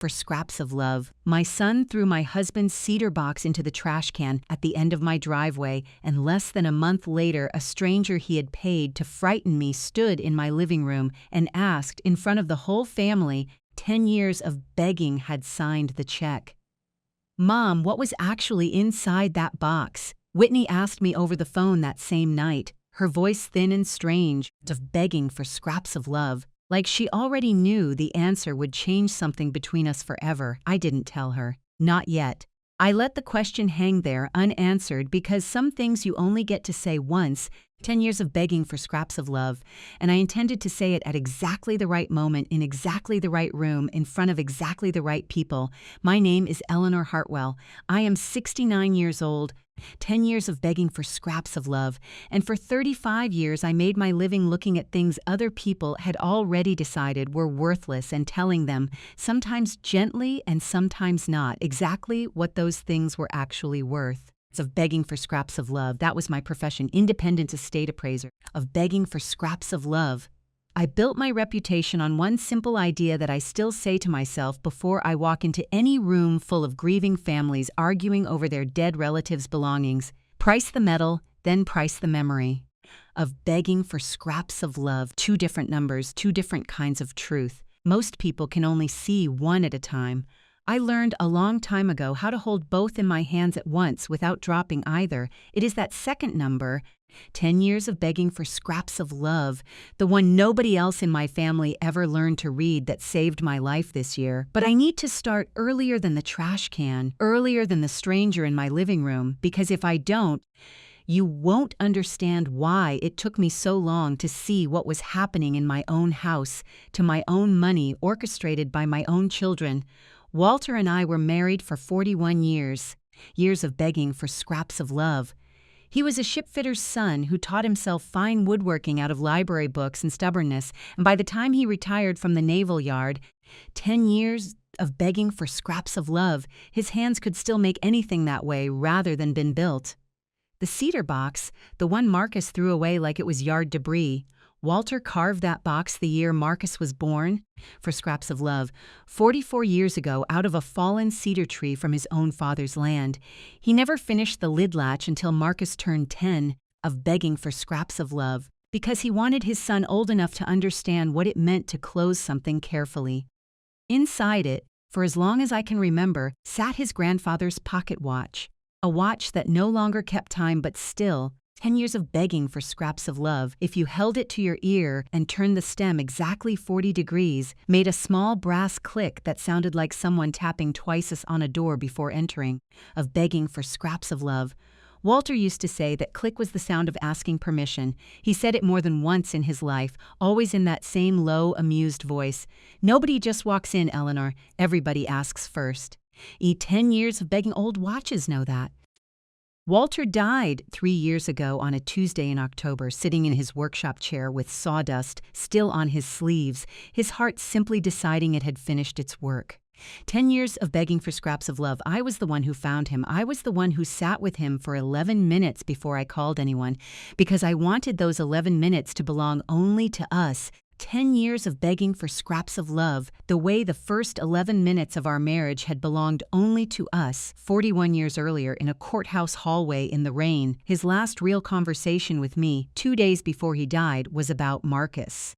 for scraps of love. My son threw my husband's cedar box into the trash can at the end of my driveway, and less than a month later, a stranger he had paid to frighten me stood in my living room and asked, in front of the whole family, 10 years of begging had signed the check. "Mom, what was actually inside that box?" Whitney asked me over the phone that same night, her voice thin and strange, of begging for scraps of love. Like she already knew the answer would change something between us forever. I didn't tell her. Not yet. I let the question hang there unanswered because some things you only get to say once. 10 years of begging for scraps of love, and I intended to say it at exactly the right moment, in exactly the right room, in front of exactly the right people. My name is Eleanor Hartwell. I am 69 years old. 10 years of begging for scraps of love, and for 35 years I made my living looking at things other people had already decided were worthless and telling them, sometimes gently and sometimes not, exactly what those things were actually worth. Of begging for scraps of love, that was my profession, independent estate appraiser, of begging for scraps of love. I built my reputation on one simple idea that I still say to myself before I walk into any room full of grieving families arguing over their dead relatives' belongings. Price the metal, then price the memory. Of begging for scraps of love, 2 different numbers, 2 different kinds of truth. Most people can only see one at a time. I learned a long time ago how to hold both in my hands at once without dropping either. It is that second number, 10 years of begging for scraps of love, the one nobody else in my family ever learned to read, that saved my life this year. But I need to start earlier than the trash can, earlier than the stranger in my living room, because if I don't, you won't understand why it took me so long to see what was happening in my own house, to my own money orchestrated by my own children. Walter and I were married for 41 years, years of begging for scraps of love. He was a shipfitter's son who taught himself fine woodworking out of library books and stubbornness, and by the time he retired from the naval yard, 10 years of begging for scraps of love, his hands could still make anything that way rather than been built. The cedar box, the one Marcus threw away like it was yard debris, Walter carved that box the year Marcus was born, for scraps of love, 44 years ago out of a fallen cedar tree from his own father's land. He never finished the lid latch until Marcus turned 10, of begging for scraps of love, because he wanted his son old enough to understand what it meant to close something carefully. Inside it, for as long as I can remember, sat his grandfather's pocket watch, a watch that no longer kept time but still, 10 years of begging for scraps of love, if you held it to your ear and turned the stem exactly 40 degrees, made a small brass click that sounded like someone tapping twice as on a door before entering, of begging for scraps of love. Walter used to say that click was the sound of asking permission. He said it more than once in his life, always in that same low, amused voice. Nobody just walks in, Eleanor. Everybody asks first. 10 years of begging. Old watches know that. Walter died 3 years ago on a Tuesday in October, sitting in his workshop chair with sawdust still on his sleeves, his heart simply deciding it had finished its work. 10 years of begging for scraps of love. I was the one who found him. I was the one who sat with him for 11 minutes before I called anyone, because I wanted those 11 minutes to belong only to us. 10 years of begging for scraps of love, the way the first 11 minutes of our marriage had belonged only to us. 41 years earlier, in a courthouse hallway in the rain, his last real conversation with me, 2 days before he died, was about Marcus.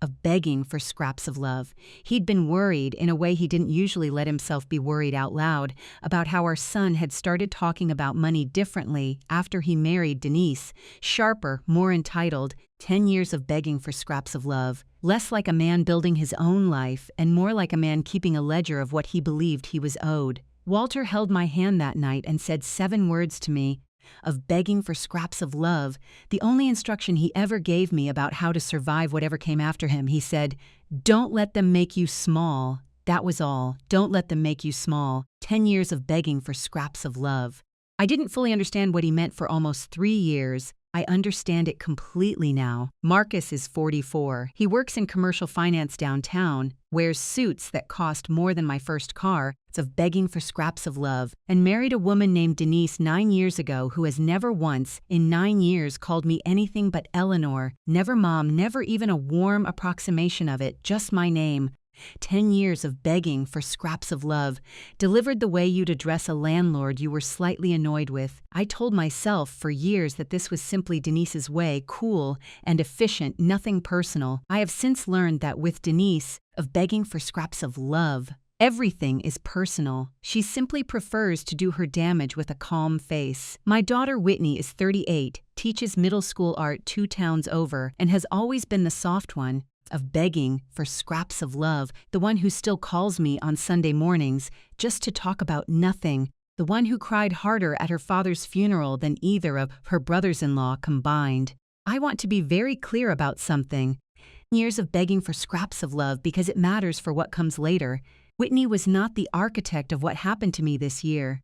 Of begging for scraps of love. He'd been worried, in a way he didn't usually let himself be worried out loud, about how our son had started talking about money differently after he married Denise, sharper, more entitled. 10 years of begging for scraps of love, less like a man building his own life and more like a man keeping a ledger of what he believed he was owed. Walter held my hand that night and said 7 words to me, of begging for scraps of love, the only instruction he ever gave me about how to survive whatever came after him. He said, "Don't let them make you small." That was all. Don't let them make you small. 10 years of begging for scraps of love. I didn't fully understand what he meant for almost 3 years. I understand it completely now. Marcus is 44. He works in commercial finance downtown, wears suits that cost more than my first car, of begging for scraps of love, and married a woman named Denise 9 years ago who has never once, in 9 years, called me anything but Eleanor. Never Mom, never even a warm approximation of it, just my name. 10 years of begging for scraps of love, delivered the way you'd address a landlord you were slightly annoyed with. I told myself for years that this was simply Denise's way, cool and efficient, nothing personal. I have since learned that with Denise, of begging for scraps of love, everything is personal. She simply prefers to do her damage with a calm face. My daughter Whitney is 38, teaches middle school art 2 towns over, and has always been the soft one, of begging for scraps of love, the one who still calls me on Sunday mornings just to talk about nothing, the one who cried harder at her father's funeral than either of her brothers-in-law combined. I want to be very clear about something. Years of begging for scraps of love because it matters for what comes later. Whitney was not the architect of what happened to me this year.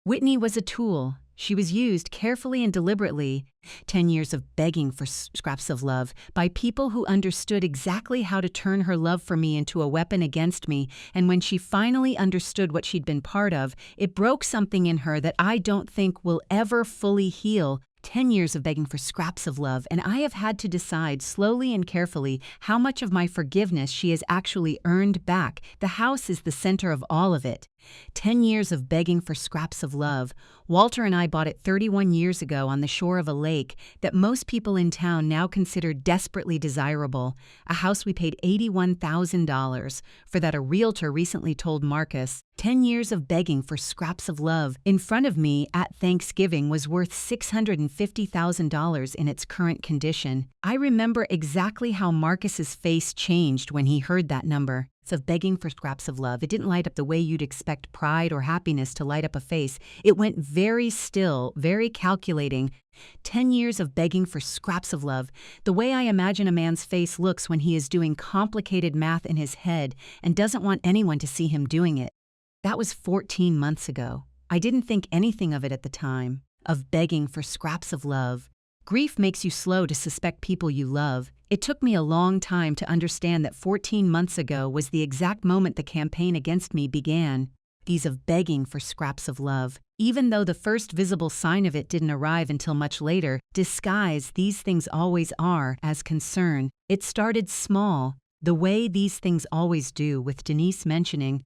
Whitney was a tool. She was used carefully and deliberately, 10 years of begging for scraps of love, by people who understood exactly how to turn her love for me into a weapon against me, and when she finally understood what she'd been part of, it broke something in her that I don't think will ever fully heal. 10 years of begging for scraps of love, and I have had to decide slowly and carefully how much of my forgiveness she has actually earned back. The house is the center of all of it. 10 years of begging for scraps of love. Walter and I bought it 31 years ago on the shore of a lake that most people in town now consider desperately desirable. A house we paid $81,000 for that a realtor recently told Marcus. 10 years of begging for scraps of love in front of me at Thanksgiving was worth $650,000 in its current condition. I remember exactly how Marcus's face changed when he heard that number. Of begging for scraps of love. It didn't light up the way you'd expect pride or happiness to light up a face. It went very still, very calculating. 10 years of begging for scraps of love, the way I imagine a man's face looks when he is doing complicated math in his head and doesn't want anyone to see him doing it. That was 14 months ago. I didn't think anything of it at the time. Of begging for scraps of love. Grief makes you slow to suspect people you love. It took me a long time to understand that 14 months ago was the exact moment the campaign against me began. These of begging for scraps of love. Even though the first visible sign of it didn't arrive until much later, disguise, these things always are, as concern. It started small, the way these things always do, with Denise mentioning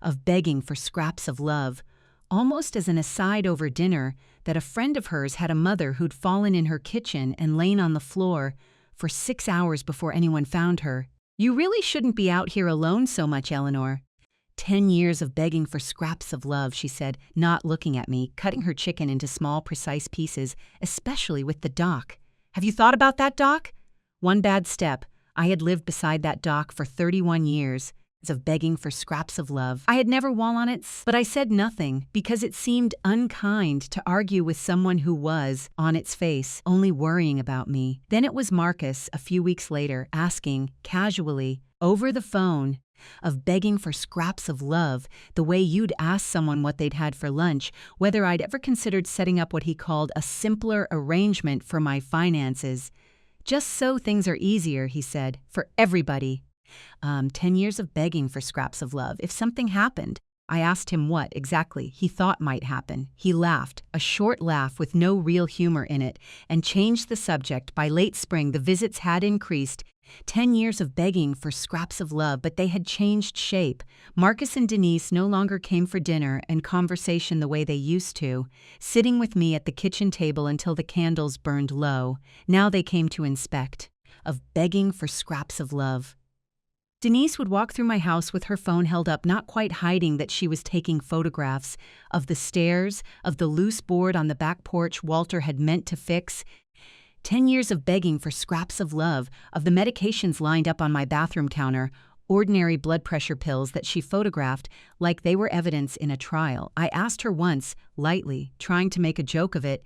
of begging for scraps of love. Almost as an aside over dinner, that a friend of hers had a mother who'd fallen in her kitchen and lain on the floor for 6 hours before anyone found her. You really shouldn't be out here alone so much, Eleanor. 10 years of begging for scraps of love, she said, not looking at me, cutting her chicken into small, precise pieces, especially with the dock. Have you thought about that dock? One bad step. I had lived beside that dock for 31 years. Of begging for scraps of love. I had never wall on it, but I said nothing because it seemed unkind to argue with someone who was, on its face, only worrying about me. Then it was Marcus, a few weeks later, asking, casually, over the phone, of begging for scraps of love, the way you'd ask someone what they'd had for lunch, whether I'd ever considered setting up what he called a simpler arrangement for my finances. Just so things are easier, he said, for everybody. 10 years of begging for scraps of love. If something happened, I asked him what, exactly, he thought might happen. He laughed, a short laugh with no real humor in it, and changed the subject. By late spring, the visits had increased. 10 years of begging for scraps of love, but they had changed shape. Marcus and Denise no longer came for dinner and conversation the way they used to, sitting with me at the kitchen table until the candles burned low. Now they came to inspect. Of begging for scraps of love. Denise would walk through my house with her phone held up, not quite hiding that she was taking photographs of the stairs, of the loose board on the back porch Walter had meant to fix. 10 years of begging for scraps of love, of the medications lined up on my bathroom counter, ordinary blood pressure pills that she photographed like they were evidence in a trial. I asked her once, lightly, trying to make a joke of it,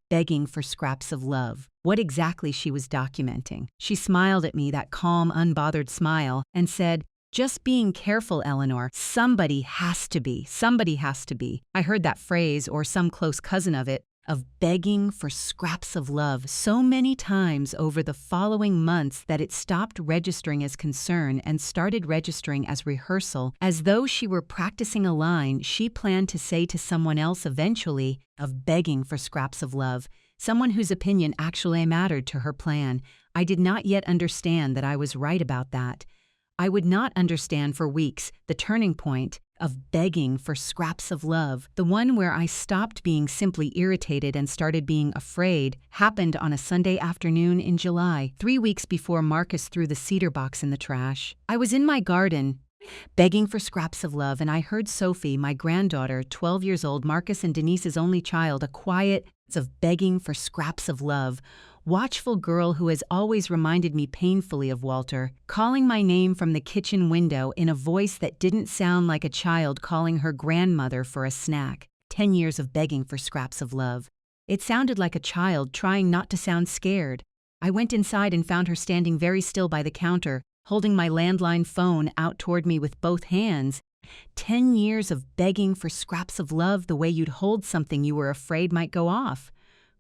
begging for scraps of love, what exactly she was documenting. She smiled at me, that calm, unbothered smile, and said, just being careful, Eleanor. Somebody has to be. Somebody has to be. I heard that phrase, or some close cousin of it, of begging for scraps of love so many times over the following months that it stopped registering as concern and started registering as rehearsal, as though she were practicing a line she planned to say to someone else eventually, of begging for scraps of love, someone whose opinion actually mattered to her plan. I did not yet understand that I was right about that. I would not understand for weeks the turning point of begging for scraps of love. The one where I stopped being simply irritated and started being afraid happened on a Sunday afternoon in July, 3 weeks before Marcus threw the cedar box in the trash. I was in my garden, begging for scraps of love, and I heard Sophie, my granddaughter, 12 years old, Marcus and Denise's only child, a quiet of begging for scraps of love. Watchful girl who has always reminded me painfully of Walter, calling my name from the kitchen window in a voice that didn't sound like a child calling her grandmother for a snack. 10 years of begging for scraps of love. It sounded like a child trying not to sound scared. I went inside and found her standing very still by the counter, holding my landline phone out toward me with both hands. 10 years of begging for scraps of love, the way you'd hold something you were afraid might go off.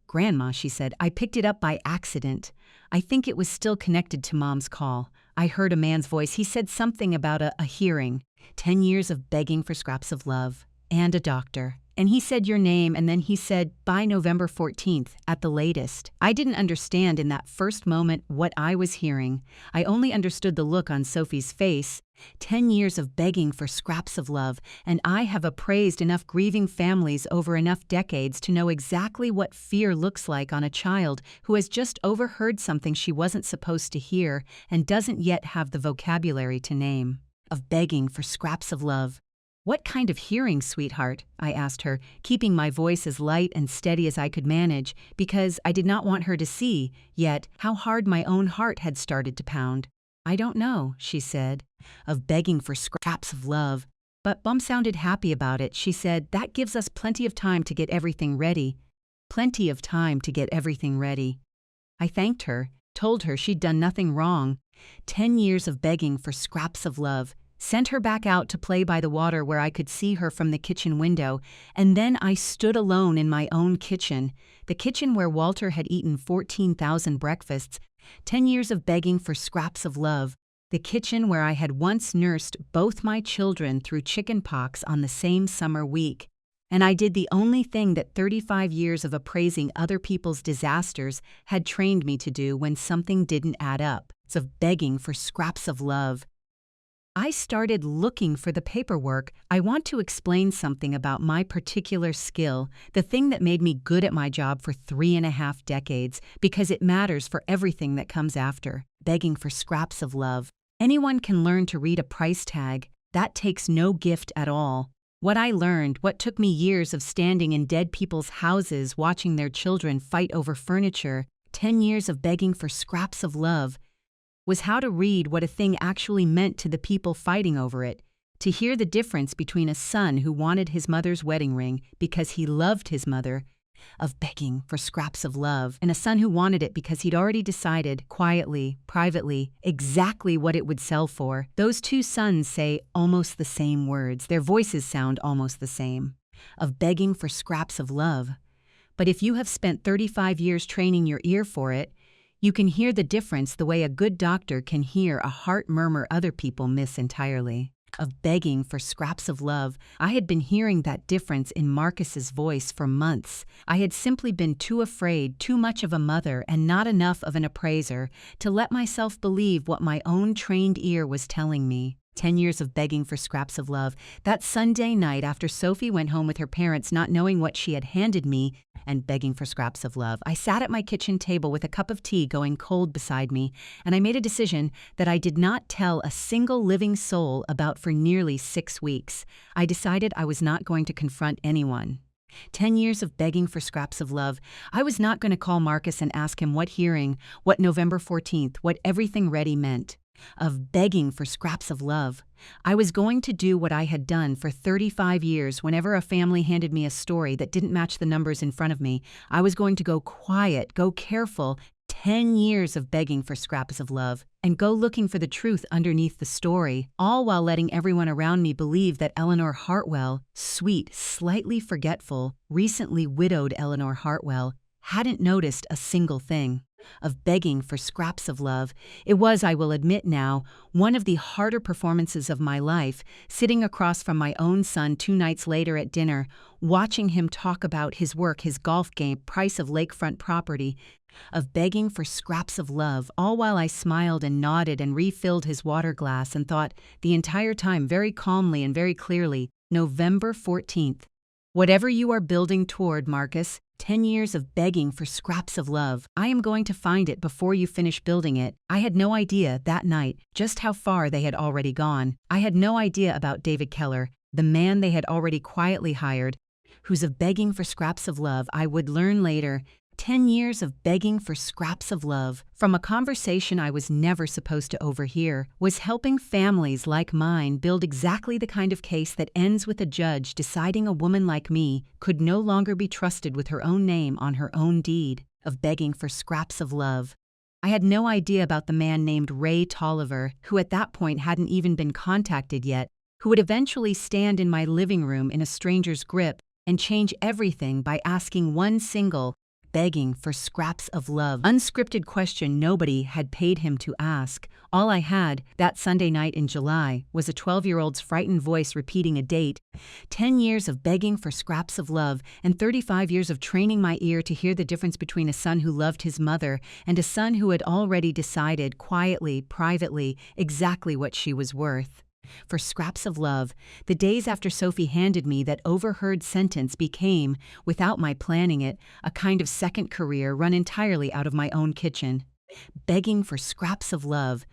"Grandma," she said, "I picked it up by accident. I think it was still connected to Mom's call." I heard a man's voice. He said something about a hearing. 10 years of begging for scraps of love. And a doctor. And he said your name, and then he said, by November 14th, at the latest. I didn't understand in that first moment what I was hearing. I only understood the look on Sophie's face. 10 years of begging for scraps of love, and I have appraised enough grieving families over enough decades to know exactly what fear looks like on a child who has just overheard something she wasn't supposed to hear and doesn't yet have the vocabulary to name. Of begging for scraps of love. "What kind of hearing, sweetheart?" I asked her, keeping my voice as light and steady as I could manage, because I did not want her to see, yet, how hard my own heart had started to pound. "I don't know," she said. Of begging for scraps of love. But Bum sounded happy about it. She said, "That gives us plenty of time to get everything ready." Plenty of time to get everything ready. I thanked her, told her she'd done nothing wrong. 10 years of begging for scraps of love. Sent her back out to play by the water where I could see her from the kitchen window, and then I stood alone in my own kitchen, the kitchen where Walter had eaten 14,000 breakfasts. 10 years of begging for scraps of love, the kitchen where I had once nursed both my children through chicken pox on the same summer week. And I did the only thing that 35 years of appraising other people's disasters had trained me to do when something didn't add up, of begging for scraps of love. I started looking for the paperwork. I want to explain something about my particular skill, the thing that made me good at my job for 3.5 decades, because it matters for everything that comes after. Begging for scraps of love. Anyone can learn to read a price tag. That takes no gift at all. What I learned, what took me years of standing in dead people's houses watching their children fight over furniture, 10 years of begging for scraps of love, was how to read what a thing actually meant to the people fighting over it, to hear the difference between a son who wanted his mother's wedding ring because he loved his mother, of begging for scraps of love, and a son who wanted it because he'd already decided, quietly, privately, exactly what it would sell for. Those two sons say almost the same words. Their voices sound almost the same. Of begging for scraps of love. But if you have spent 35 years training your ear for it, you can hear the difference the way a good doctor can hear a heart murmur other people miss entirely. Of begging for scraps of love, I had been hearing that difference in Marcus's voice for months. I had simply been too afraid, too much of a mother and not enough of an appraiser, to let myself believe what my own trained ear was telling me. 10 years of begging for scraps of love. That Sunday night after Sophie went home with her parents not knowing what she had handed me and begging for scraps of love, I sat at my kitchen table with a cup of tea going cold beside me, and I made a decision that I did not tell a single living soul about for nearly 6 weeks. I decided I was not going to confront anyone. 10 years of begging for scraps of love. I was not going to call Marcus and ask him what hearing, what November 14th, what everything ready meant. Of begging for scraps of love. I was going to do what I had done for 35 years whenever a family handed me a story that didn't match the numbers in front of me. I was going to go quiet, go careful, 10 years of begging for scraps of love, and go looking for the truth underneath the story, all while letting everyone around me believe that Eleanor Hartwell, sweet, slightly forgetful, recently widowed Eleanor Hartwell, hadn't noticed a single thing. Of begging for scraps of love. It was, I will admit now, one of the harder performances of my life, sitting across from my own son 2 nights later at dinner, watching him talk about his work, his golf game, price of lakefront property, of begging for scraps of love, all while I smiled and nodded and refilled his water glass and thought the entire time very calmly and very clearly, November 14th. Whatever you are building toward, Marcus, 10 years of begging for scraps of love, I am going to find it before you finish building it. I had no idea that night just how far they had already gone. I had no idea about David Keller, the man they had already quietly hired, whose of begging for scraps of love I would learn later. 10 years of begging for scraps of love, from a conversation I was never supposed to overhear, was helping families like mine build exactly the kind of case that ends with a judge deciding a woman like me could no longer be trusted with her own name on her own deed, of begging for scraps of love. I had no idea about the man named Ray Tolliver, who at that point hadn't even been contacted yet, who would eventually stand in my living room in a stranger's grip and change everything by asking one single, begging for scraps of love, unscripted question nobody had paid him to ask. All I had, that Sunday night in July, was a 12-year-old's frightened voice repeating a date, 10 years of begging for scraps of love, and 35 years of training my ear to hear the difference between a son who loved his mother and a son who had already decided, quietly, privately, exactly what she was worth. For scraps of love, the days after Sophie handed me that overheard sentence became, without my planning it, a kind of second career run entirely out of my own kitchen. Begging for scraps of love.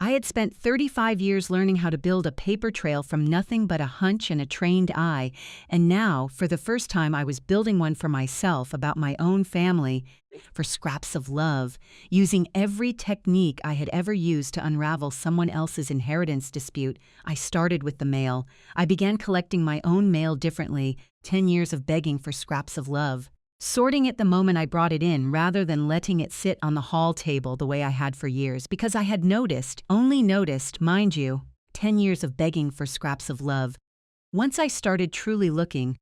I had spent 35 years learning how to build a paper trail from nothing but a hunch and a trained eye, and now, for the first time, I was building one for myself about my own family, for scraps of love, using every technique I had ever used to unravel someone else's inheritance dispute. I started with the mail. I began collecting my own mail differently, 10 years of begging for scraps of love. Sorting it the moment I brought it in rather than letting it sit on the hall table the way I had for years, because I had noticed, only noticed, mind you, 10 years of begging for scraps of love. Once I started truly looking,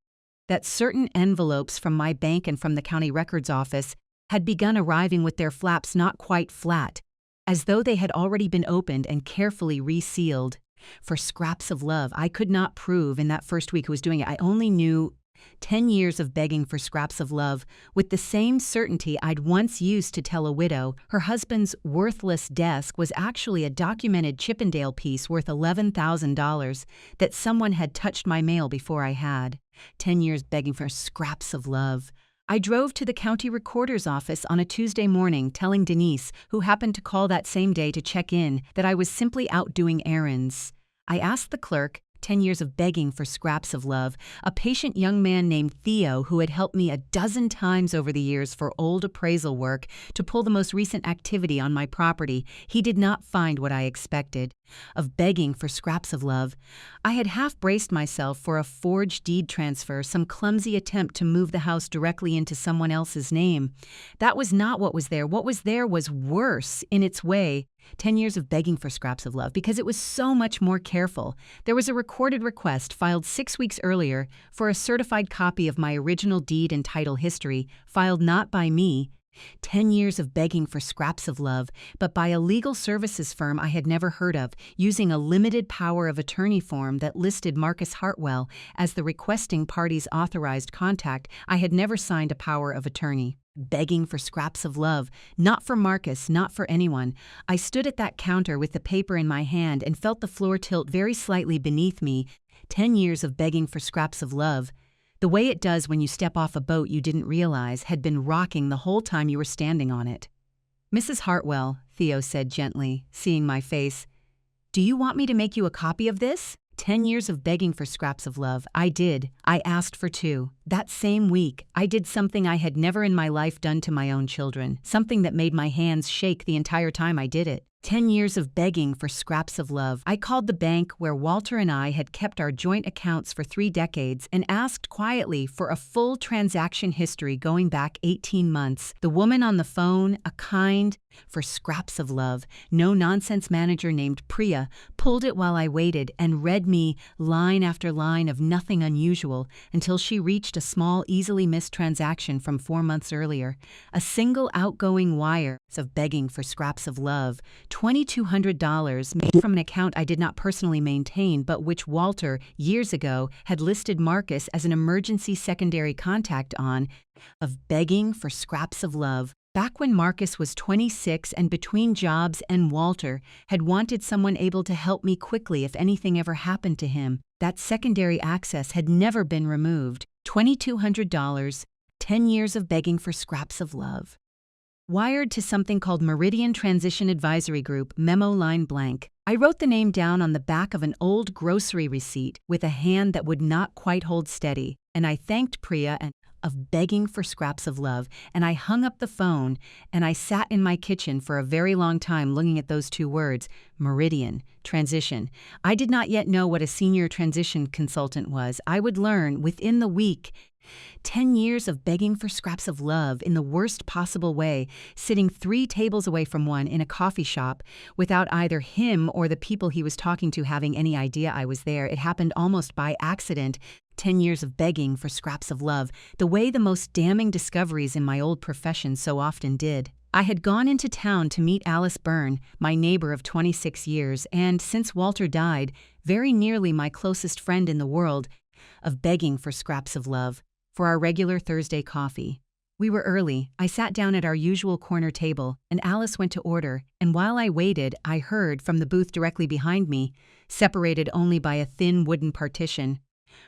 that certain envelopes from my bank and from the county records office had begun arriving with their flaps not quite flat, as though they had already been opened and carefully resealed. For scraps of love, I could not prove in that first week who was doing it. I only knew 10 years of begging for scraps of love with the same certainty I'd once used to tell a widow her husband's worthless desk was actually a documented Chippendale piece worth $11,000, that someone had touched my mail before I had. 10 years begging for scraps of love. I drove to the county recorder's office on a Tuesday morning, telling Denise, who happened to call that same day to check in, that I was simply out doing errands. I asked the clerk, 10 years of begging for scraps of love, a patient young man named Theo who had helped me a dozen times over the years for old appraisal work to pull the most recent activity on my property. He did not find what I expected. Of begging for scraps of love, I had half braced myself for a forged deed transfer, some clumsy attempt to move the house directly into someone else's name. That was not what was there. What was there was worse in its way. 10 years of begging for scraps of love, because it was so much more careful. There was a recorded request filed 6 weeks earlier for a certified copy of my original deed and title history, filed not by me. 10 years of begging for scraps of love, but by a legal services firm I had never heard of, using a limited power of attorney form that listed Marcus Hartwell as the requesting party's authorized contact. I had never signed a power of attorney. Begging for scraps of love, not for Marcus, not for anyone. I stood at that counter with the paper in my hand and felt the floor tilt very slightly beneath me. 10 years of begging for scraps of love. The way it does when you step off a boat you didn't realize had been rocking the whole time you were standing on it. "Mrs. Hartwell," Theo said gently, seeing my face, "do you want me to make you a copy of this?" 10 years of begging for scraps of love. I did. I asked for 2. That same week, I did something I had never in my life done to my own children, something that made my hands shake the entire time I did it. 10 years of begging for scraps of love. I called the bank where Walter and I had kept our joint accounts for 3 decades and asked quietly for a full transaction history going back 18 months. The woman on the phone, a kind, for scraps of love, no-nonsense manager named Priya, pulled it while I waited and read me line after line of nothing unusual until she reached a small, easily missed transaction from 4 months earlier. A single outgoing wire of begging for scraps of love. $2,200 made from an account I did not personally maintain, but which Walter, years ago, had listed Marcus as an emergency secondary contact on. Of begging for scraps of love. Back when Marcus was 26 and between jobs and Walter, had wanted someone able to help me quickly if anything ever happened to him. That secondary access had never been removed. $2,200, 10 years of begging for scraps of love. Wired to something called Meridian Transition Advisory Group, memo line blank. I wrote the name down on the back of an old grocery receipt with a hand that would not quite hold steady, and I thanked Priya and of begging for scraps of love, and I hung up the phone, and I sat in my kitchen for a very long time looking at those two words, Meridian, transition. I did not yet know what a senior transition consultant was. I would learn within the week. 10 years of begging for scraps of love in the worst possible way, sitting 3 tables away from one in a coffee shop without either him or the people he was talking to having any idea I was there. It happened almost by accident. 10 years of begging for scraps of love, the way the most damning discoveries in my old profession so often did. I had gone into town to meet Alice Byrne, my neighbor of 26 years, and since Walter died, very nearly my closest friend in the world, of begging for scraps of love, for our regular Thursday coffee. We were early. I sat down at our usual corner table, and Alice went to order, and while I waited, I heard from the booth directly behind me, separated only by a thin wooden partition,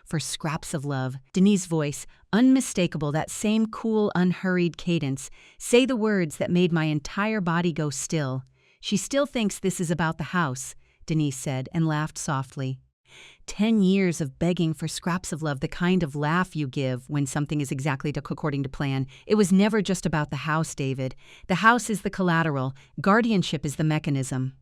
for scraps of love, Denise's voice, unmistakable, that same cool, unhurried cadence, say the words that made my entire body go still. She still thinks this is about the house, Denise said, and laughed softly. 10 years of begging for scraps of love, the kind of laugh you give when something is exactly according to plan. It was never just about the house, David. The house is the collateral. Guardianship is the mechanism.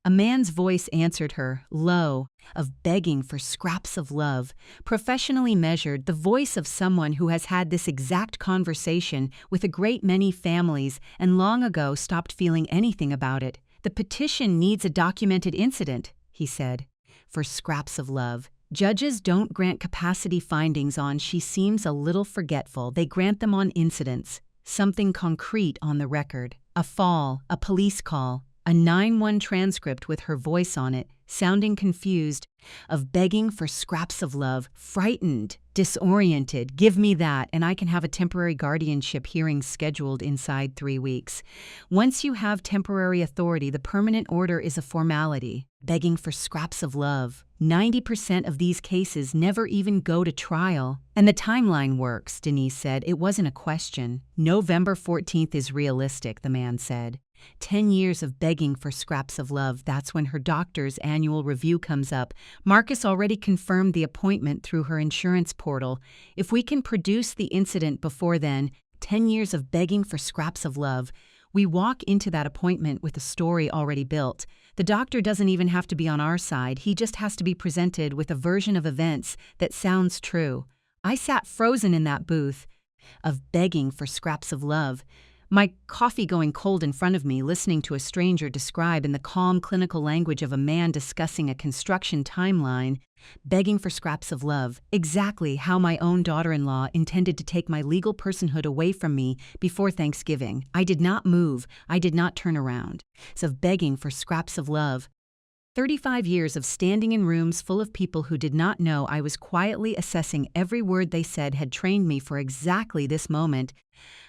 A man's voice answered her, low, of begging for scraps of love, professionally measured, the voice of someone who has had this exact conversation with a great many families and long ago stopped feeling anything about it. The petition needs a documented incident, he said, for scraps of love. Judges don't grant capacity findings on she seems a little forgetful. They grant them on incidents, something concrete on the record, a fall, a police call, a 911 transcript with her voice on it, sounding confused, of begging for scraps of love, frightened, disoriented. Give me that, and I can have a temporary guardianship hearing scheduled inside 3 weeks. Once you have temporary authority, the permanent order is a formality. Begging for scraps of love. 90% of these cases never even go to trial. And the timeline works, Denise said. It wasn't a question. November 14th is realistic, the man said. 10 years of begging for scraps of love, that's when her doctor's annual review comes up. Marcus already confirmed the appointment through her insurance portal. If we can produce the incident before then, 10 years of begging for scraps of love, we walk into that appointment with a story already built. The doctor doesn't even have to be on our side. He just has to be presented with a version of events that sounds true. I sat frozen in that booth of begging for scraps of love, my coffee going cold in front of me, listening to a stranger describe in the calm clinical language of a man discussing a construction timeline, begging for scraps of love, exactly how my own daughter-in-law intended to take my legal personhood away from me before Thanksgiving. I did not move. I did not turn around. So begging for scraps of love. 35 years of standing in rooms full of people who did not know I was quietly assessing every word they said had trained me for exactly this moment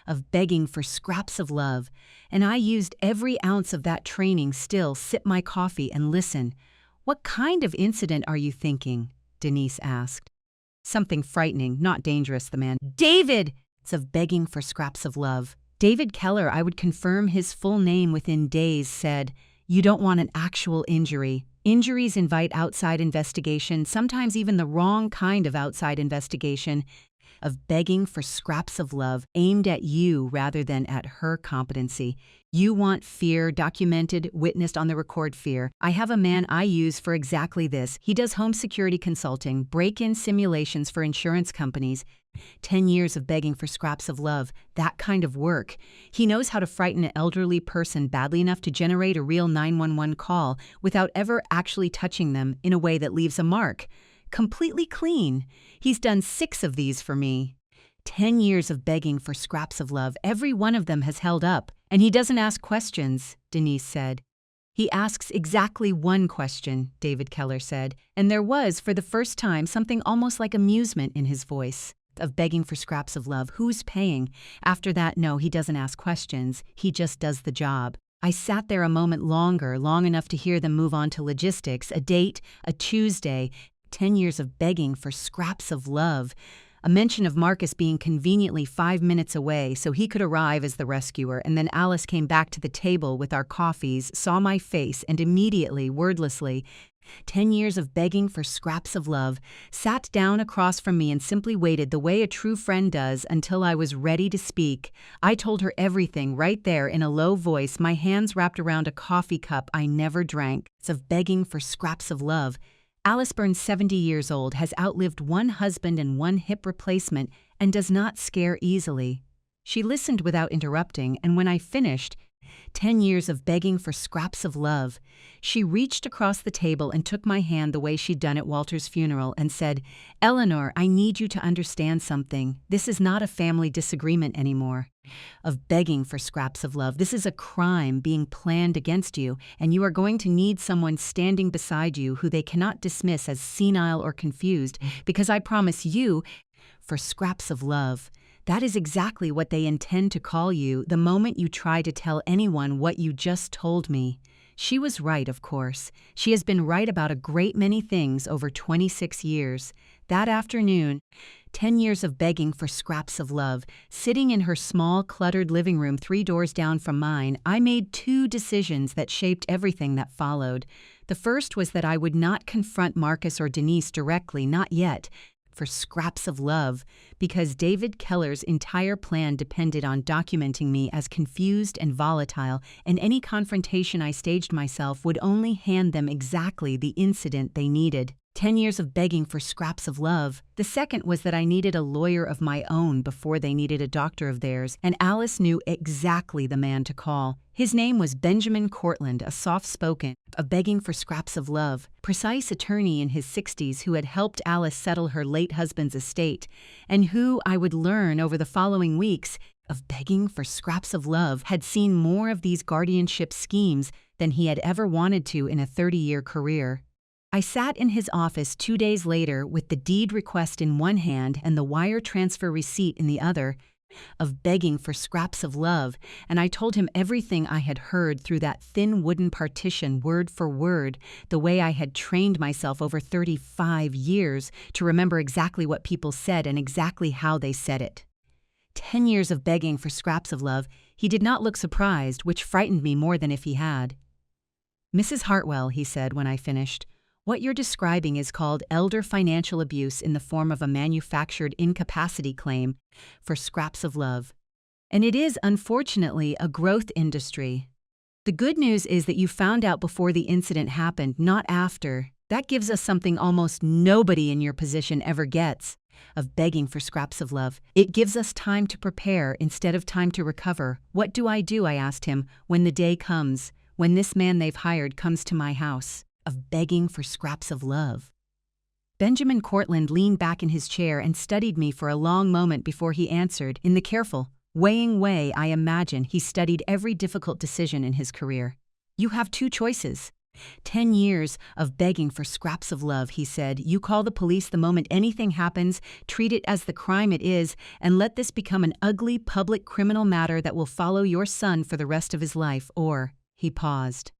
of begging for scraps of love, and I used every ounce of that training still, sip my coffee and listen. What kind of incident are you thinking? Denise asked. Something frightening, not dangerous, the man. David! It's of begging for scraps of love. David Keller, I would confirm his full name within days, said, you don't want an actual injury. Injuries invite outside investigation, sometimes even the wrong kind of outside investigation, of begging for scraps of love aimed at you rather than at her competency. You want fear, documented, witnessed on the record fear. I have a man I use for exactly this. He does home security consulting, break-in simulations for insurance companies. 10 years of begging for scraps of love, that kind of work. He knows how to frighten an elderly person badly enough to generate a real 911 call without ever actually touching them in a way that leaves a mark. Completely clean. He's done 6 of these for me. 10 years of begging for scraps of love. Every one of them has held up. And he doesn't ask questions, Denise said. He asks exactly one question, David Keller said, and there was, for the first time, something almost like amusement in his voice. of begging for scraps of love. Who's paying? After that, no, he doesn't ask questions. He just does the job. I sat there a moment longer, long enough to hear them move on to logistics, a date, a Tuesday, 10 years of begging for scraps of love. A mention of Marcus being conveniently 5 minutes away so he could arrive as the rescuer, and then Alice came back to the table with our coffees, saw my face, and immediately, wordlessly, 10 years of begging for scraps of love, sat down across from me and simply waited the way a true friend does until I was ready to speak. I told her everything right there in a low voice, my hands wrapped around a coffee cup I never drank, of begging for scraps of love. Alice Burns, 70 years old, has outlived one husband and one hip replacement and does not scare easily. She listened without interrupting, and when I finished, 10 years of begging for scraps of love, she reached across the table and took my hand the way she'd done at Walter's funeral and said, "Eleanor, I need you to understand something. This is not a family disagreement anymore. Of begging for scraps of love. This is a crime being planned against you, and you are going to need someone standing beside you who they cannot dismiss as senile or confused, because I promise you, for scraps of love, that is exactly what they intend to call you the moment you try to tell anyone what you just told me." She was right, of course. She has been right about a great many things over 26 years. That afternoon, 10 years of begging for scraps of love, sitting in her small, cluttered living room 3 doors down from mine, I made 2 decisions that shaped everything that followed. The first was that I would not confront Marcus or Denise directly, not yet, for scraps of love, because David Keller's entire plan depended on documenting me as confused and volatile, and any confrontation I staged myself would only hand them exactly the incident they needed. 10 years of begging for scraps of love. The second was that I needed a lawyer of my own before they needed a doctor of theirs, and Alice knew exactly the man to call. His name was Benjamin Cortland, a soft-spoken, begging for scraps of love, precise attorney in his 60s who had helped Alice settle her late husband's estate, and who, I would learn over the following weeks, of begging for scraps of love, had seen more of these guardianship schemes than he had ever wanted to in a 30-year career. I sat in his office 2 days later with the deed request in one hand and the wire transfer receipt in the other, of begging for scraps of love, and I told him everything I had heard through that thin wooden partition, word for word, the way I had trained myself over 35 years to remember exactly what people said and exactly how they said it. 10 years of begging for scraps of love. He did not look surprised, which frightened me more than if he had. "Mrs. Hartwell," he said when I finished, "what you're describing is called elder financial abuse in the form of a manufactured incapacity claim for scraps of love. And it is, unfortunately, a growth industry. The good news is that you found out before the incident happened, not after. That gives us something almost nobody in your position ever gets, of begging for scraps of love. It gives us time to prepare instead of time to recover. What do?" I asked him, "when the day comes, when this man they've hired comes to my house?" Of begging for scraps of love. Benjamin Cortland leaned back in his chair and studied me for a long moment before he answered, in the careful, weighing way I imagine he studied every difficult decision in his career. "You have 2 choices. 10 years of begging for scraps of love," he said. "You call the police the moment anything happens, treat it as the crime it is, and let this become an ugly public criminal matter that will follow your son for the rest of his life, or," he paused,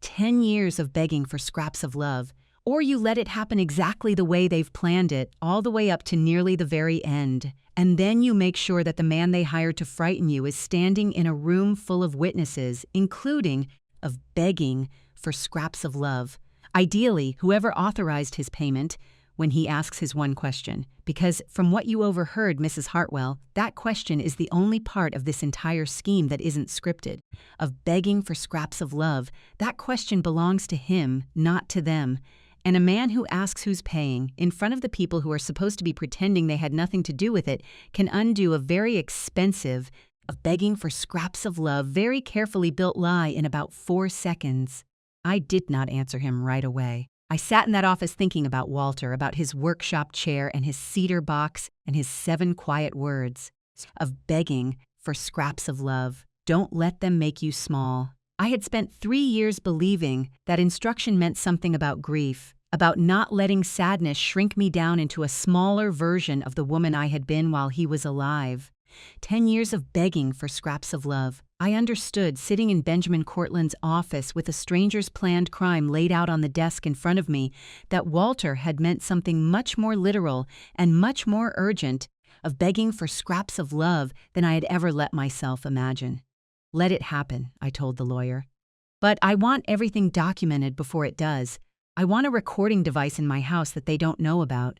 10 years of begging for scraps of love, or you let it happen exactly the way they've planned it, all the way up to nearly the very end. And then you make sure that the man they hired to frighten you is standing in a room full of witnesses, including of begging for scraps of love. Ideally, whoever authorized his payment, when he asks his one question, because from what you overheard, Mrs. Hartwell, that question is the only part of this entire scheme that isn't scripted. Of begging for scraps of love, that question belongs to him, not to them. And a man who asks who's paying, in front of the people who are supposed to be pretending they had nothing to do with it, can undo a very expensive, of begging for scraps of love, very carefully built lie in about 4 seconds. I did not answer him right away. I sat in that office thinking about Walter, about his workshop chair and his cedar box and his 7 quiet words. Of begging for scraps of love. Don't let them make you small. I had spent 3 years believing that instruction meant something about grief, about not letting sadness shrink me down into a smaller version of the woman I had been while he was alive. 10 years of begging for scraps of love. I understood, sitting in Benjamin Cortland's office with a stranger's planned crime laid out on the desk in front of me, that Walter had meant something much more literal and much more urgent of begging for scraps of love than I had ever let myself imagine. Let it happen, I told the lawyer. But I want everything documented before it does. I want a recording device in my house that they don't know about.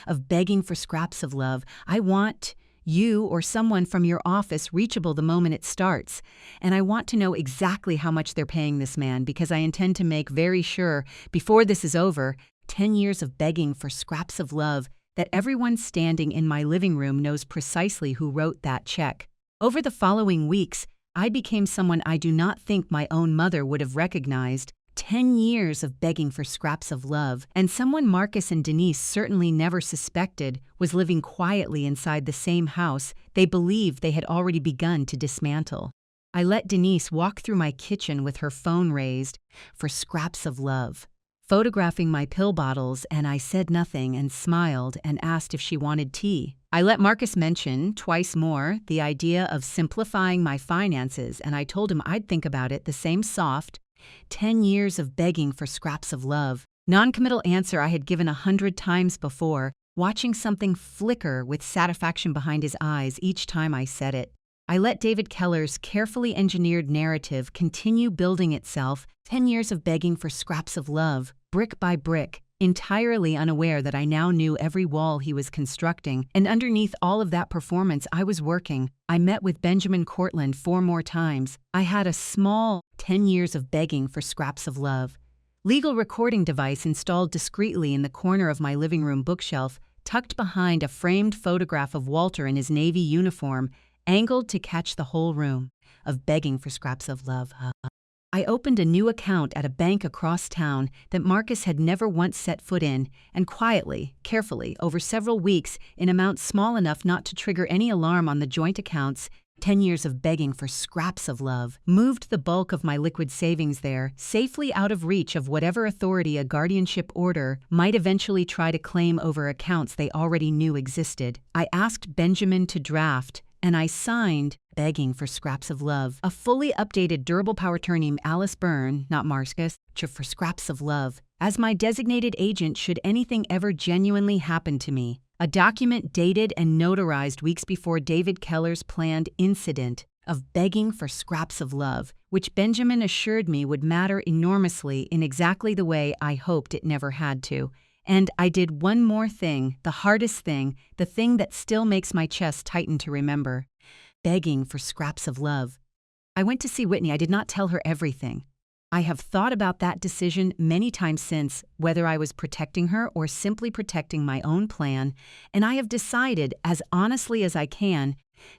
Of begging for scraps of love. I want you or someone from your office reachable the moment it starts. And I want to know exactly how much they're paying this man, because I intend to make very sure, before this is over, 10 years of begging for scraps of love, that everyone standing in my living room knows precisely who wrote that check. Over the following weeks, I became someone I do not think my own mother would have recognized. 10 years of begging for scraps of love, and someone Marcus and Denise certainly never suspected was living quietly inside the same house they believed they had already begun to dismantle. I let Denise walk through my kitchen with her phone raised for scraps of love, photographing my pill bottles, and I said nothing and smiled and asked if she wanted tea. I let Marcus mention, twice more, the idea of simplifying my finances, and I told him I'd think about it, the same soft, 10 years of begging for scraps of love. Non-committal answer I had given 100 times before, watching something flicker with satisfaction behind his eyes each time I said it. I let David Keller's carefully engineered narrative continue building itself, 10 years of begging for scraps of love, brick by brick, entirely unaware that I now knew every wall he was constructing, and underneath all of that performance I was working. I met with Benjamin Cortland 4 more times. I had a small 10 years of begging for scraps of love. Legal recording device installed discreetly in the corner of my living room bookshelf, tucked behind a framed photograph of Walter in his Navy uniform, angled to catch the whole room, of begging for scraps of love. I opened a new account at a bank across town that Marcus had never once set foot in, and quietly, carefully, over several weeks, in amounts small enough not to trigger any alarm on the joint accounts, 10 years of begging for scraps of love, moved the bulk of my liquid savings there, safely out of reach of whatever authority a guardianship order might eventually try to claim over accounts they already knew existed. I asked Benjamin to draft, and I signed, begging for scraps of love, a fully updated durable power attorney, Alice Byrne, not Marcus, for scraps of love, as my designated agent should anything ever genuinely happen to me. A document dated and notarized weeks before David Keller's planned incident of begging for scraps of love, which Benjamin assured me would matter enormously in exactly the way I hoped it never had to. And I did one more thing, the hardest thing, the thing that still makes my chest tighten to remember. Begging for scraps of love. I went to see Whitney. I did not tell her everything. I have thought about that decision many times since, whether I was protecting her or simply protecting my own plan, and I have decided, as honestly as I can,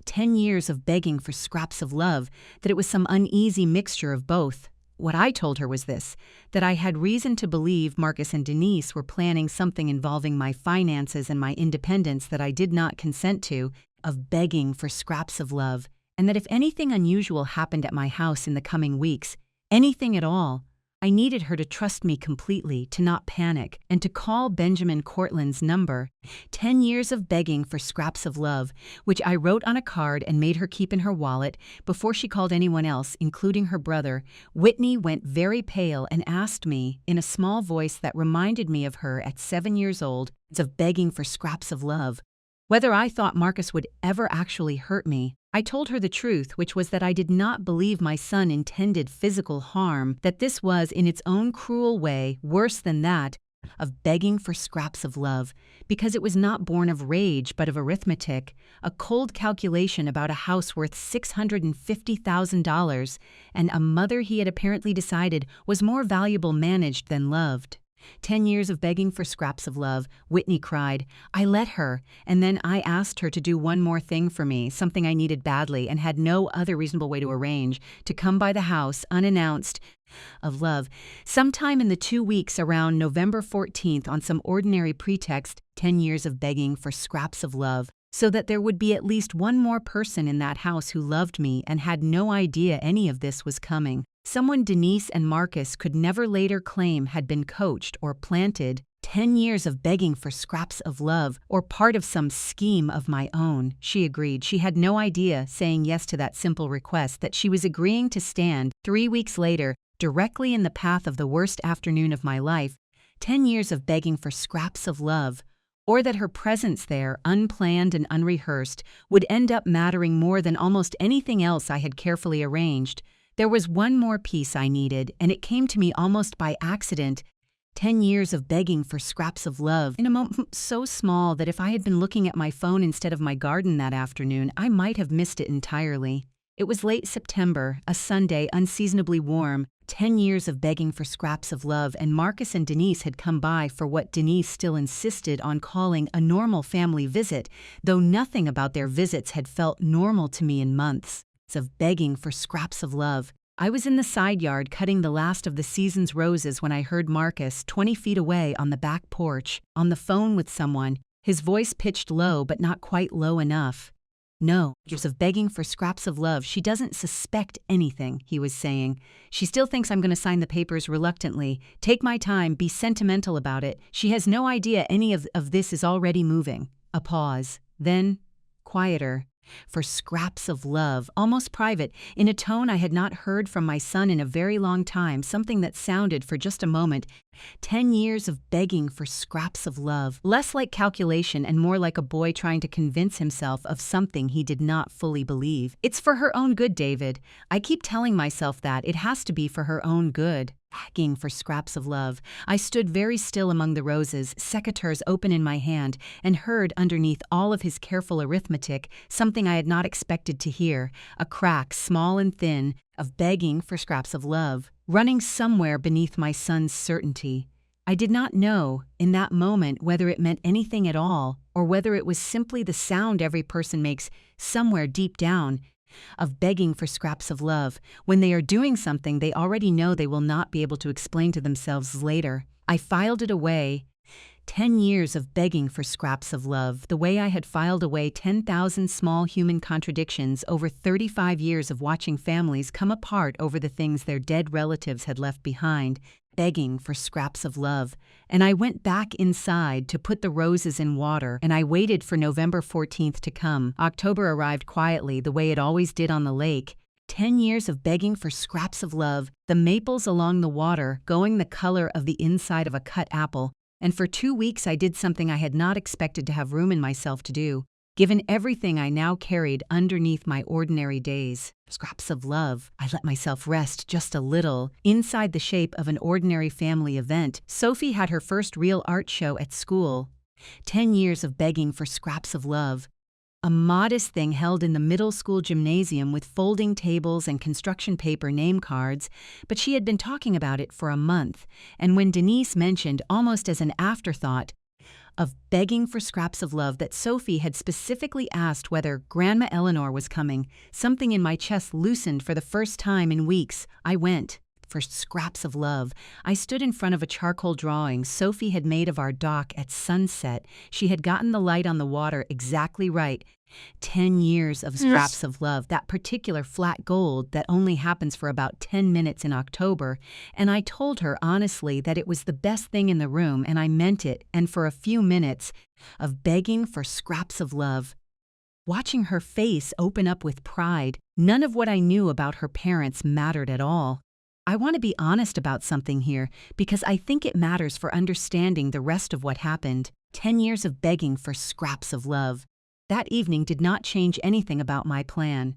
10 years of begging for scraps of love, that it was some uneasy mixture of both. What I told her was this, that I had reason to believe Marcus and Denise were planning something involving my finances and my independence that I did not consent to, of begging for scraps of love, and that if anything unusual happened at my house in the coming weeks, anything at all, I needed her to trust me completely, to not panic, and to call Benjamin Cortland's number. 10 years of begging for scraps of love, which I wrote on a card and made her keep in her wallet before she called anyone else, including her brother. Whitney went very pale and asked me, in a small voice that reminded me of her at 7 years old, of begging for scraps of love, whether I thought Marcus would ever actually hurt me. I told her the truth, which was that I did not believe my son intended physical harm, that this was, in its own cruel way, worse than that, of begging for scraps of love, because it was not born of rage but of arithmetic, a cold calculation about a house worth $650,000, and a mother he had apparently decided was more valuable managed than loved. 10 years of begging for scraps of love, Whitney cried. I let her, and then I asked her to do one more thing for me, something I needed badly and had no other reasonable way to arrange, to come by the house, unannounced, of love, sometime in the 2 weeks around November 14th on some ordinary pretext, 10 years of begging for scraps of love, so that there would be at least one more person in that house who loved me and had no idea any of this was coming. Someone Denise and Marcus could never later claim had been coached or planted. 10 years of begging for scraps of love, or part of some scheme of my own, she agreed. She had no idea, saying yes to that simple request, that she was agreeing to stand, 3 weeks later, directly in the path of the worst afternoon of my life. 10 years of begging for scraps of love, or that her presence there, unplanned and unrehearsed, would end up mattering more than almost anything else I had carefully arranged. There was one more piece I needed, and it came to me almost by accident. 10 years of begging for scraps of love, in a moment so small that if I had been looking at my phone instead of my garden that afternoon, I might have missed it entirely. It was late September, a Sunday, unseasonably warm. 10 years of begging for scraps of love, and Marcus and Denise had come by for what Denise still insisted on calling a normal family visit, though nothing about their visits had felt normal to me in months. Of begging for scraps of love. I was in the side yard cutting the last of the season's roses when I heard Marcus, 20 feet away on the back porch, on the phone with someone, his voice pitched low but not quite low enough. No, years of begging for scraps of love. She doesn't suspect anything, he was saying. She still thinks I'm going to sign the papers reluctantly. Take my time, be sentimental about it. She has no idea any of this is already moving. A pause. Then, quieter. For scraps of love, almost private, in a tone I had not heard from my son in a very long time, something that sounded for just a moment. 10 years of begging for scraps of love, less like calculation and more like a boy trying to convince himself of something he did not fully believe. It's for her own good, David. I keep telling myself that. It has to be for her own good. Begging for scraps of love. I stood very still among the roses, secateurs open in my hand, and heard underneath all of his careful arithmetic something I had not expected to hear, a crack, small and thin, of begging for scraps of love, running somewhere beneath my son's certainty. I did not know, in that moment, whether it meant anything at all, or whether it was simply the sound every person makes somewhere deep down, of begging for scraps of love. When they are doing something they already know they will not be able to explain to themselves later. I filed it away. 10 years of begging for scraps of love, the way I had filed away 10,000 small human contradictions over 35 years of watching families come apart over the things their dead relatives had left behind. Begging for scraps of love. And I went back inside to put the roses in water, and I waited for November 14th to come. October arrived quietly, the way it always did on the lake. 10 years of begging for scraps of love, the maples along the water going the color of the inside of a cut apple. And for 2 weeks I did something I had not expected to have room in myself to do, given everything I now carried underneath my ordinary days. Scraps of love. I let myself rest just a little. Inside the shape of an ordinary family event, Sophie had her first real art show at school. 10 years of begging for scraps of love. A modest thing held in the middle school gymnasium with folding tables and construction paper name cards, but she had been talking about it for a month, and when Denise mentioned, almost as an afterthought, of begging for scraps of love, that Sophie had specifically asked whether Grandma Eleanor was coming, something in my chest loosened for the first time in weeks. I went. For scraps of love. I stood in front of a charcoal drawing Sophie had made of our dock at sunset. She had gotten the light on the water exactly right. 10 years of scraps of love, that particular flat gold that only happens for about 10 minutes in October, and I told her honestly that it was the best thing in the room, and I meant it, and for a few minutes of begging for scraps of love. Watching her face open up with pride, none of what I knew about her parents mattered at all. I want to be honest about something here, because I think it matters for understanding the rest of what happened. 10 years of begging for scraps of love. That evening did not change anything about my plan.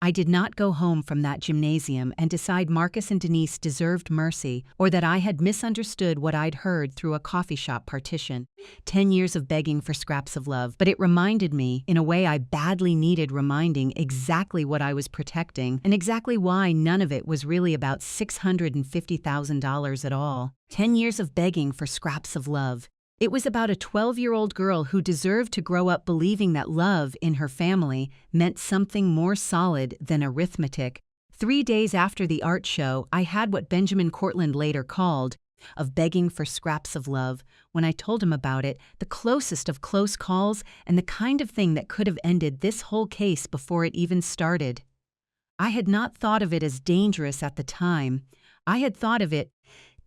I did not go home from that gymnasium and decide Marcus and Denise deserved mercy, or that I had misunderstood what I'd heard through a coffee shop partition. 10 years of begging for scraps of love, but it reminded me, in a way I badly needed reminding, exactly what I was protecting, and exactly why none of it was really about $650,000 at all. 10 years of begging for scraps of love. It was about a 12-year-old girl who deserved to grow up believing that love in her family meant something more solid than arithmetic. 3 days after the art show, I had what Benjamin Cortland later called, of begging for scraps of love. When I told him about it, the closest of close calls and the kind of thing that could have ended this whole case before it even started. I had not thought of it as dangerous at the time. I had thought of it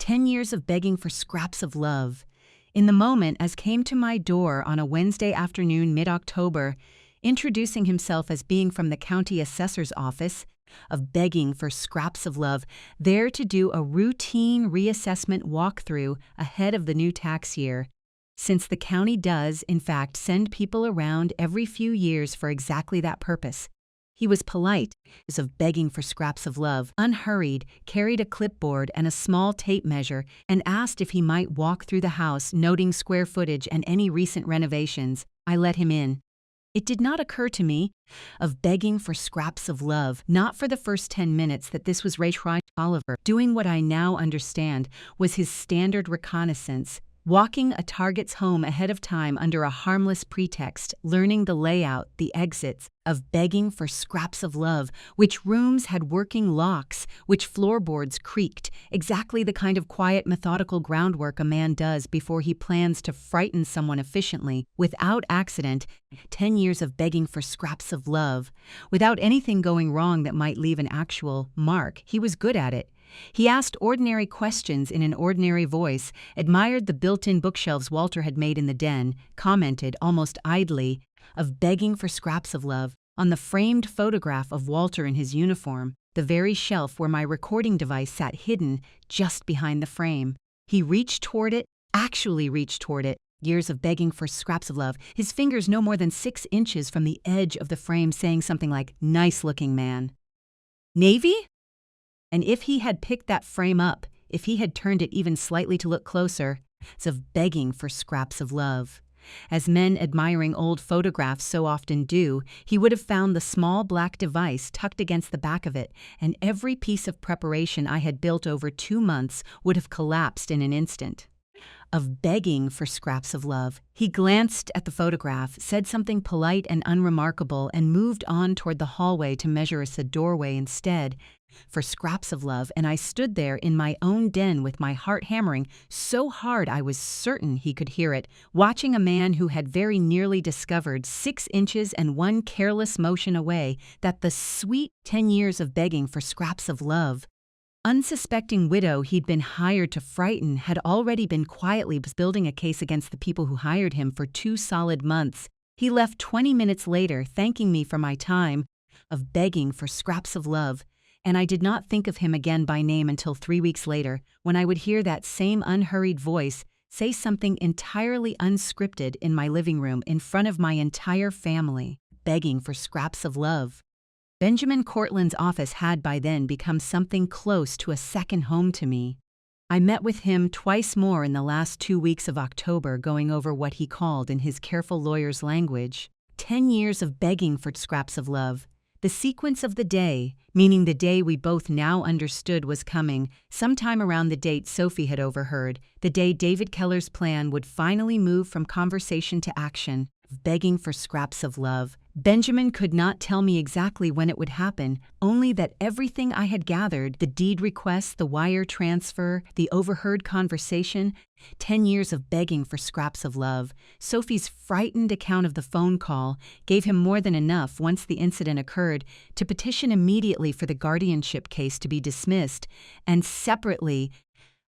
10 years of begging for scraps of love. In the moment, as came to my door on a Wednesday afternoon mid-October, introducing himself as being from the county assessor's office, of begging for scraps of love, there to do a routine reassessment walkthrough ahead of the new tax year, since the county does, in fact, send people around every few years for exactly that purpose. He was polite, as of begging for scraps of love, unhurried, carried a clipboard and a small tape measure, and asked if he might walk through the house, noting square footage and any recent renovations. I let him in. It did not occur to me, of begging for scraps of love, not for the first 10 minutes, that this was Ray Oliver. Doing what I now understand was his standard reconnaissance, walking a target's home ahead of time under a harmless pretext, learning the layout, the exits, of begging for scraps of love, which rooms had working locks, which floorboards creaked, exactly the kind of quiet, methodical groundwork a man does before he plans to frighten someone efficiently, without accident. 10 years of begging for scraps of love, without anything going wrong that might leave an actual mark. He was good at it. He asked ordinary questions in an ordinary voice, admired the built-in bookshelves Walter had made in the den, commented, almost idly, of begging for scraps of love, on the framed photograph of Walter in his uniform, the very shelf where my recording device sat hidden just behind the frame. He reached toward it, actually reached toward it, years of begging for scraps of love, his fingers no more than 6 inches from the edge of the frame, saying something like, "Nice-looking man." Navy? And if he had picked that frame up, if he had turned it even slightly to look closer, it's of begging for scraps of love. As men admiring old photographs so often do, he would have found the small black device tucked against the back of it, and every piece of preparation I had built over 2 months would have collapsed in an instant. Of begging for scraps of love, he glanced at the photograph, said something polite and unremarkable, and moved on toward the hallway to measure us a doorway instead. For scraps of love, and I stood there in my own den with my heart hammering so hard I was certain he could hear it, watching a man who had very nearly discovered 6 inches and one careless motion away that the sweet 10 years of begging for scraps of love, unsuspecting widow he'd been hired to frighten, had already been quietly building a case against the people who hired him for 2 solid months. He left 20 minutes later, thanking me for my time, of begging for scraps of love, and I did not think of him again by name until 3 weeks later, when I would hear that same unhurried voice say something entirely unscripted in my living room in front of my entire family, begging for scraps of love. Benjamin Cortland's office had by then become something close to a second home to me. I met with him twice more in the last 2 weeks of October, going over what he called, in his careful lawyer's language, 10 years of begging for scraps of love. The sequence of the day, meaning the day we both now understood was coming, sometime around the date Sophie had overheard, the day David Keller's plan would finally move from conversation to action, begging for scraps of love. Benjamin could not tell me exactly when it would happen, only that everything I had gathered, the deed request, the wire transfer, the overheard conversation, 10 years of begging for scraps of love, Sophie's frightened account of the phone call, gave him more than enough, once the incident occurred, to petition immediately for the guardianship case to be dismissed, and separately,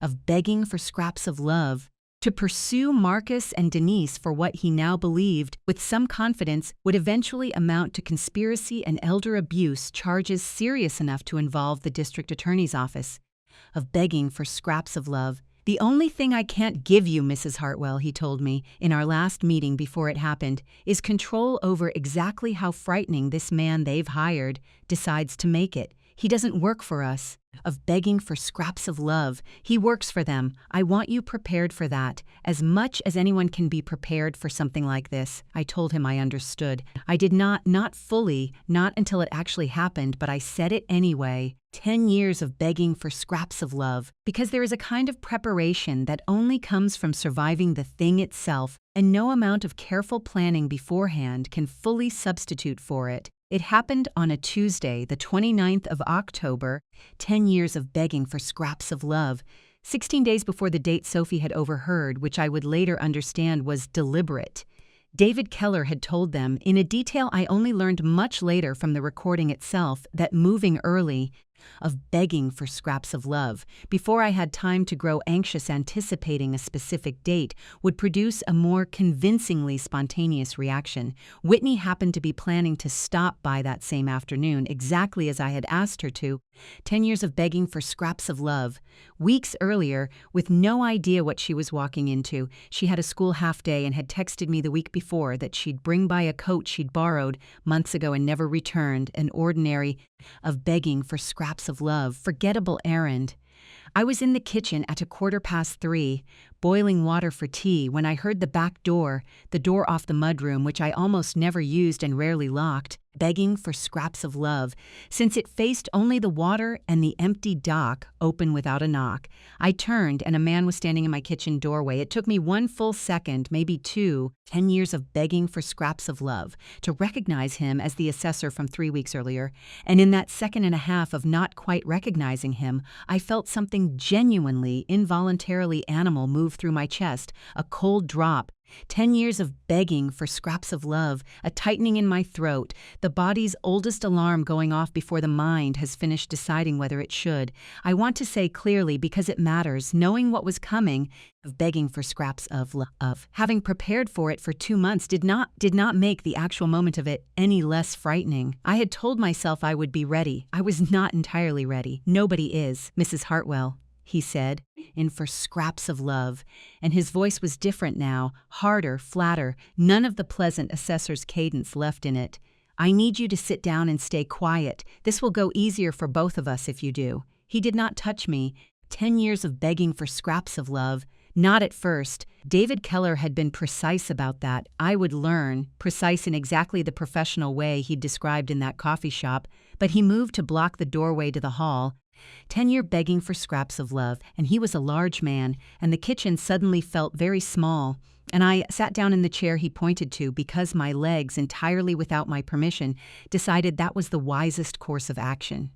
of begging for scraps of love, to pursue Marcus and Denise for what he now believed, with some confidence, would eventually amount to conspiracy and elder abuse charges serious enough to involve the district attorney's office. Of begging for scraps of love. "The only thing I can't give you, Mrs. Hartwell," he told me in our last meeting before it happened, "is control over exactly how frightening this man they've hired decides to make it. He doesn't work for us." Of begging for scraps of love. "He works for them. I want you prepared for that, as much as anyone can be prepared for something like this." I told him I understood. I did not fully, not until it actually happened, but I said it anyway. 10 years of begging for scraps of love, because there is a kind of preparation that only comes from surviving the thing itself, and no amount of careful planning beforehand can fully substitute for it. It happened on a Tuesday, the 29th of October, 10 years of begging for scraps of love, 16 days before the date Sophie had overheard, which I would later understand was deliberate. David Keller had told them, in a detail I only learned much later from the recording itself, that moving early, of begging for scraps of love, before I had time to grow anxious anticipating a specific date, would produce a more convincingly spontaneous reaction. Whitney happened to be planning to stop by that same afternoon, exactly as I had asked her to. 10 years of begging for scraps of love. Weeks earlier, with no idea what she was walking into, she had a school half-day and had texted me the week before that she'd bring by a coat she'd borrowed months ago and never returned, an ordinary of begging for scraps of love, forgettable errand. I was in the kitchen at 3:15, boiling water for tea, when I heard the back door, the door off the mudroom, which I almost never used and rarely locked, begging for scraps of love. Since it faced only the water and the empty dock, open without a knock, I turned and a man was standing in my kitchen doorway. It took me one full second, maybe two, 10 years of begging for scraps of love, to recognize him as the assessor from 3 weeks earlier. And in that second and a half of not quite recognizing him, I felt something genuinely, involuntarily animal move through my chest, a cold drop. 10 years of begging for scraps of love, a tightening in my throat, the body's oldest alarm going off before the mind has finished deciding whether it should. I want to say clearly, because it matters, knowing what was coming, of begging for scraps of love. Having prepared for it for 2 months did not make the actual moment of it any less frightening. I had told myself I would be ready. I was not entirely ready. Nobody is, Mrs. Hartwell, he said, in for scraps of love, and his voice was different now, harder, flatter, none of the pleasant assessor's cadence left in it. I need you to sit down and stay quiet. This will go easier for both of us if you do. He did not touch me. 10 years of begging for scraps of love. Not at first. David Keller had been precise about that. I would learn, precise in exactly the professional way he'd described in that coffee shop, but he moved to block the doorway to the hall. 10-year begging for scraps of love, and he was a large man, and the kitchen suddenly felt very small, and I sat down in the chair he pointed to because my legs, entirely without my permission, decided that was the wisest course of action.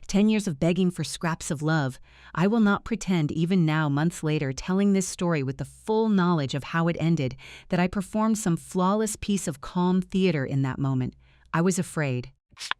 10 years of begging for scraps of love. I will not pretend, even now, months later, telling this story with the full knowledge of how it ended, that I performed some flawless piece of calm theater in that moment. I was afraid.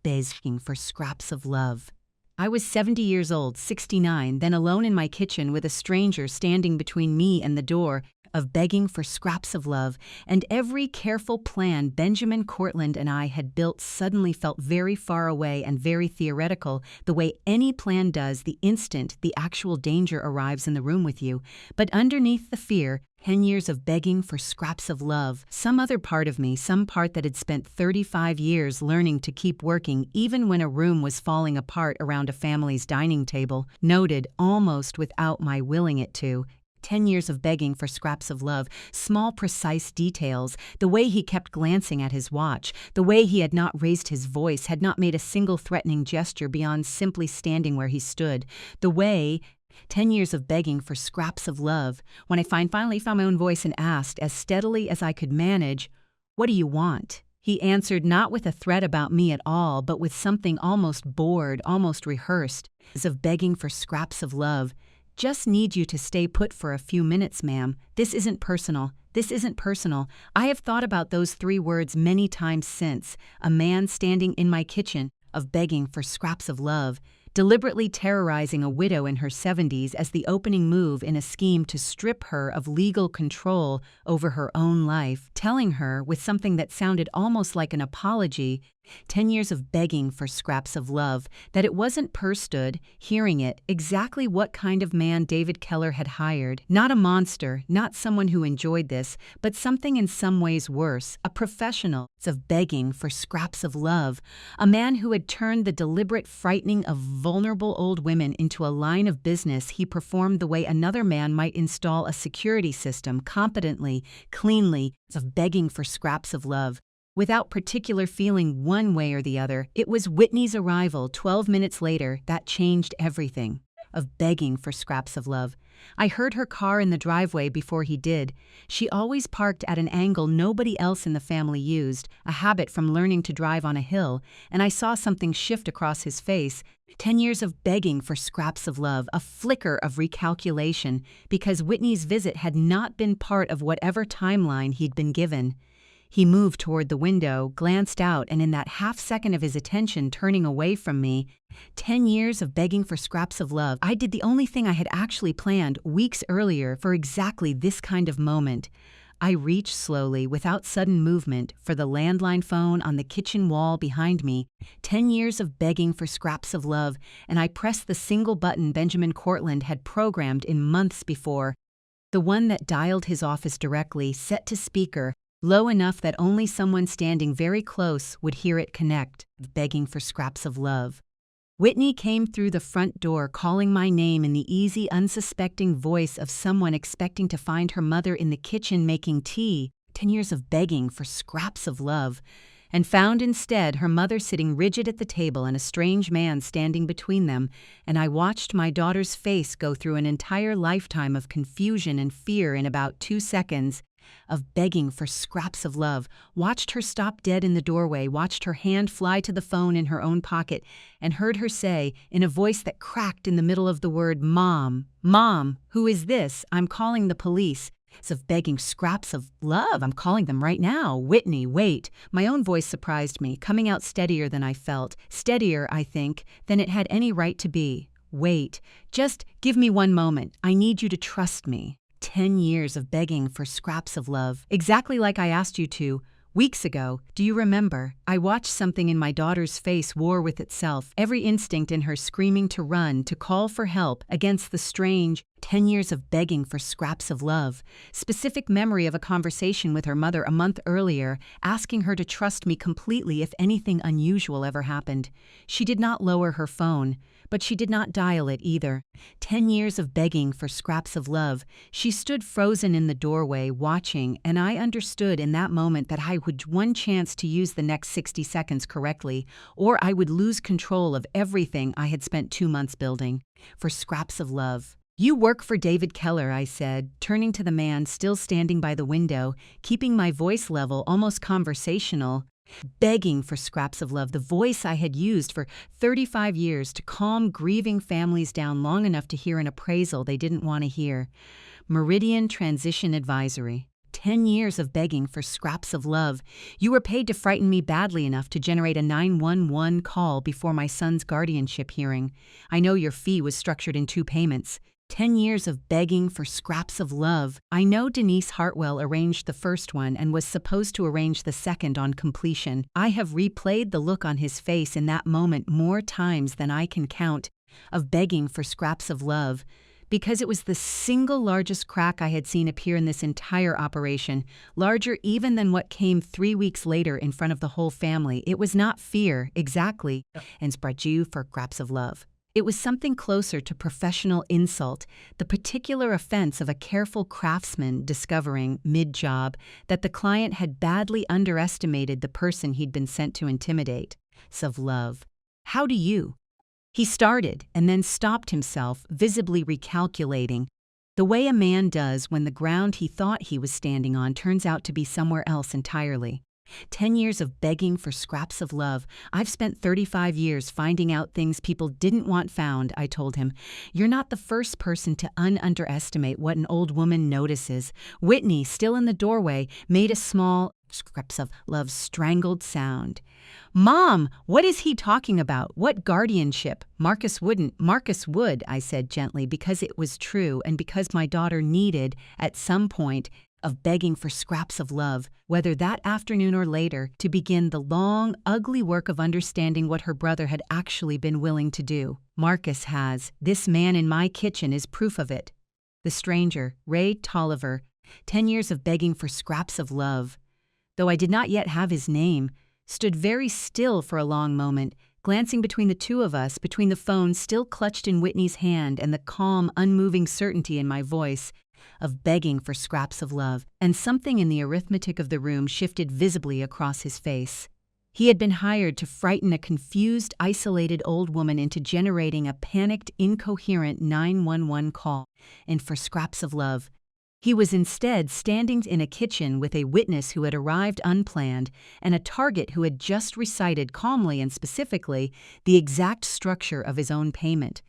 Begging for scraps of love. I was 70 years old, 69, then alone in my kitchen with a stranger standing between me and the door, of begging for scraps of love, and every careful plan Benjamin Cortlandt and I had built suddenly felt very far away and very theoretical, the way any plan does the instant the actual danger arrives in the room with you. But underneath the fear, 10 years of begging for scraps of love, some other part of me, some part that had spent 35 years learning to keep working even when a room was falling apart around a family's dining table, noted, almost without my willing it to, 10 years of begging for scraps of love, small precise details, the way he kept glancing at his watch, the way he had not raised his voice, had not made a single threatening gesture beyond simply standing where he stood, the way 10 years of begging for scraps of love, when I finally found my own voice and asked, as steadily as I could manage, "What do you want?" He answered not with a threat about me at all, but with something almost bored, almost rehearsed, as of begging for scraps of love. "Just need you to stay put for a few minutes, ma'am. This isn't personal. This isn't personal." I have thought about those 3 words many times since. A man standing in my kitchen, of begging for scraps of love, deliberately terrorizing a widow in her 70s as the opening move in a scheme to strip her of legal control over her own life, telling her, with something that sounded almost like an apology, 10 years of begging for scraps of love, that it wasn't stood, hearing it, exactly what kind of man David Keller had hired. Not a monster, not someone who enjoyed this, but something in some ways worse, a professional of begging for scraps of love, a man who had turned the deliberate frightening of vulnerable old women into a line of business he performed the way another man might install a security system, competently, cleanly, of begging for scraps of love. Without particular feeling one way or the other, it was Whitney's arrival 12 minutes later that changed everything, of begging for scraps of love. I heard her car in the driveway before he did. She always parked at an angle nobody else in the family used, a habit from learning to drive on a hill, and I saw something shift across his face. 10 years of begging for scraps of love, a flicker of recalculation, because Whitney's visit had not been part of whatever timeline he'd been given. He moved toward the window, glanced out, and in that half second of his attention turning away from me, 10 years of begging for scraps of love, I did the only thing I had actually planned weeks earlier for exactly this kind of moment. I reached slowly, without sudden movement, for the landline phone on the kitchen wall behind me. 10 years of begging for scraps of love, and I pressed the single button Benjamin Cortlandt had programmed in months before. The one that dialed his office directly, set to speaker, low enough that only someone standing very close would hear it connect, begging for scraps of love. Whitney came through the front door, calling my name in the easy, unsuspecting voice of someone expecting to find her mother in the kitchen making tea. 10 years of begging for scraps of love, and found instead her mother sitting rigid at the table and a strange man standing between them, and I watched my daughter's face go through an entire lifetime of confusion and fear in about 2 seconds. Of begging for scraps of love, watched her stop dead in the doorway, watched her hand fly to the phone in her own pocket, and heard her say, in a voice that cracked in the middle of the word, "Mom, Mom, who is this? I'm calling the police." Of begging scraps of love, I'm calling them right now. Whitney, wait. My own voice surprised me, coming out steadier than I felt. Steadier, I think, than it had any right to be. Wait. Just give me one moment. I need you to trust me. 10 years of begging for scraps of love, exactly like I asked you to, weeks ago. Do you remember? I watched something in my daughter's face war with itself, every instinct in her screaming to run, to call for help, against the strange 10 years of begging for scraps of love. Specific memory of a conversation with her mother a month earlier, asking her to trust me completely if anything unusual ever happened. She did not lower her phone, but she did not dial it either. 10 years of begging for scraps of love. She stood frozen in the doorway, watching, and I understood in that moment that I would one chance to use the next 60 seconds correctly, or I would lose control of everything I had spent 2 months building. For scraps of love. "You work for David Keller," I said, turning to the man still standing by the window, keeping my voice level, almost conversational. Begging for scraps of love, the voice I had used for 35 years to calm grieving families down long enough to hear an appraisal they didn't want to hear. Meridian Transition Advisory. 10 years of begging for scraps of love. You were paid to frighten me badly enough to generate a 911 call before my son's guardianship hearing. I know your fee was structured in 2 payments. 10 years of begging for scraps of love. I know Denise Hartwell arranged the first one and was supposed to arrange the second on completion. I have replayed the look on his face in that moment more times than I can count, of begging for scraps of love, because it was the single largest crack I had seen appear in this entire operation, larger even than what came 3 weeks later in front of the whole family. It was not fear, exactly, and spread you for scraps of love. It was something closer to professional insult, the particular offense of a careful craftsman discovering, mid-job, that the client had badly underestimated the person he'd been sent to intimidate. Of love. "How do you?" He started and then stopped himself, visibly recalculating, the way a man does when the ground he thought he was standing on turns out to be somewhere else entirely. 10 years of begging for scraps of love. I've spent 35 years finding out things people didn't want found, I told him. You're not the first person to underestimate what an old woman notices. Whitney, still in the doorway, made a small, scraps of love strangled sound. "Mom, what is he talking about? What guardianship?" Marcus would, I said gently, because it was true and because my daughter needed, at some point, of begging for scraps of love, whether that afternoon or later, to begin the long, ugly work of understanding what her brother had actually been willing to do. Marcus has. This man in my kitchen is proof of it. The stranger, Ray Tolliver, 10 years of begging for scraps of love. Though I did not yet have his name, stood very still for a long moment, glancing between the two of us, between the phone still clutched in Whitney's hand and the calm, unmoving certainty in my voice, of begging for scraps of love, and something in the arithmetic of the room shifted visibly across his face. He had been hired to frighten a confused, isolated old woman into generating a panicked, incoherent 911 call, and for scraps of love. He was instead standing in a kitchen with a witness who had arrived unplanned and a target who had just recited calmly and specifically the exact structure of his own payment.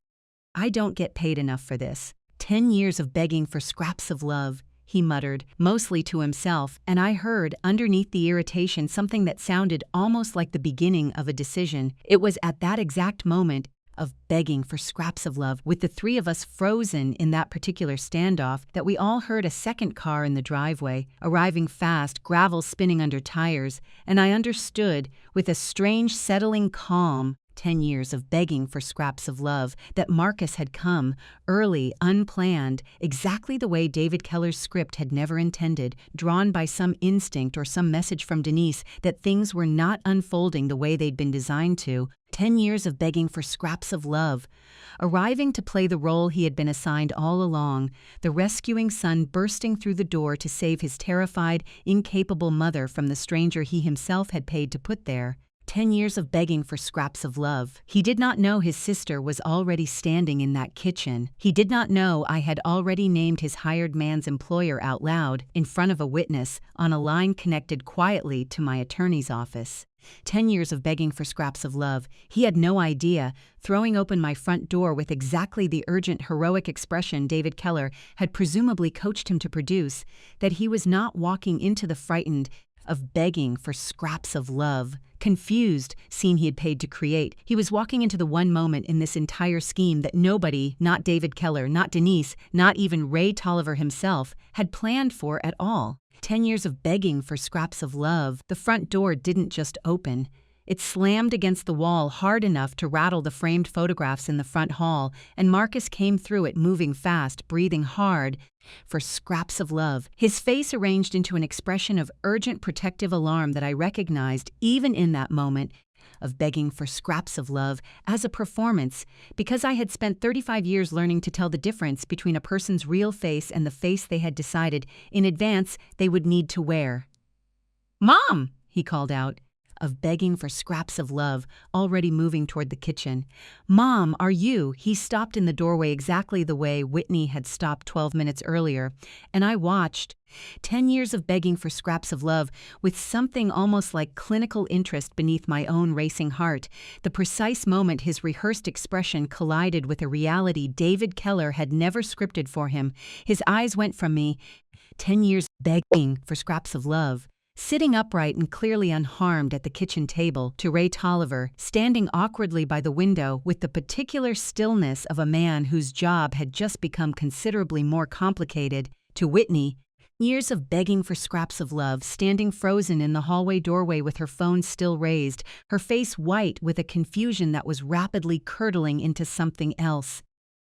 I don't get paid enough for this. 10 years of begging for scraps of love. he muttered, mostly to himself, and I heard, underneath the irritation, something that sounded almost like the beginning of a decision. It was at that exact moment of begging for scraps of love, with the three of us frozen in that particular standoff, that we all heard a second car in the driveway, arriving fast, gravel spinning under tires, and I understood, with a strange settling calm, 10 years of begging for scraps of love, that Marcus had come, early, unplanned, exactly the way David Keller's script had never intended, drawn by some instinct or some message from Denise that things were not unfolding the way they'd been designed to. 10 years of begging for scraps of love. Arriving to play the role he had been assigned all along, the rescuing son bursting through the door to save his terrified, incapable mother from the stranger he himself had paid to put there. 10 years of begging for scraps of love. He did not know his sister was already standing in that kitchen. He did not know I had already named his hired man's employer out loud, in front of a witness, on a line connected quietly to my attorney's office. 10 years of begging for scraps of love. He had no idea, throwing open my front door with exactly the urgent, heroic expression David Keller had presumably coached him to produce, that he was not walking into the frightened, of begging for scraps of love, confused scene he had paid to create. He was walking into the one moment in this entire scheme that nobody, not David Keller, not Denise, not even Ray Tolliver himself, had planned for at all. 10 years of begging for scraps of love. The front door didn't just open. It slammed against the wall hard enough to rattle the framed photographs in the front hall, and Marcus came through it moving fast, breathing hard, for scraps of love, his face arranged into an expression of urgent protective alarm that I recognized even in that moment of begging for scraps of love as a performance, because I had spent 35 years learning to tell the difference between a person's real face and the face they had decided in advance they would need to wear. "Mom!" he called out, of begging for scraps of love, already moving toward the kitchen. "Mom, are you?" He stopped in the doorway exactly the way Whitney had stopped 12 minutes earlier, and I watched. 10 years of begging for scraps of love, with something almost like clinical interest beneath my own racing heart, the precise moment his rehearsed expression collided with a reality David Keller had never scripted for him. His eyes went from me, 10 years begging for scraps of love, sitting upright and clearly unharmed at the kitchen table, to Ray Tolliver, standing awkwardly by the window with the particular stillness of a man whose job had just become considerably more complicated, to Whitney. Years of begging for scraps of love, standing frozen in the hallway doorway with her phone still raised, her face white with a confusion that was rapidly curdling into something else.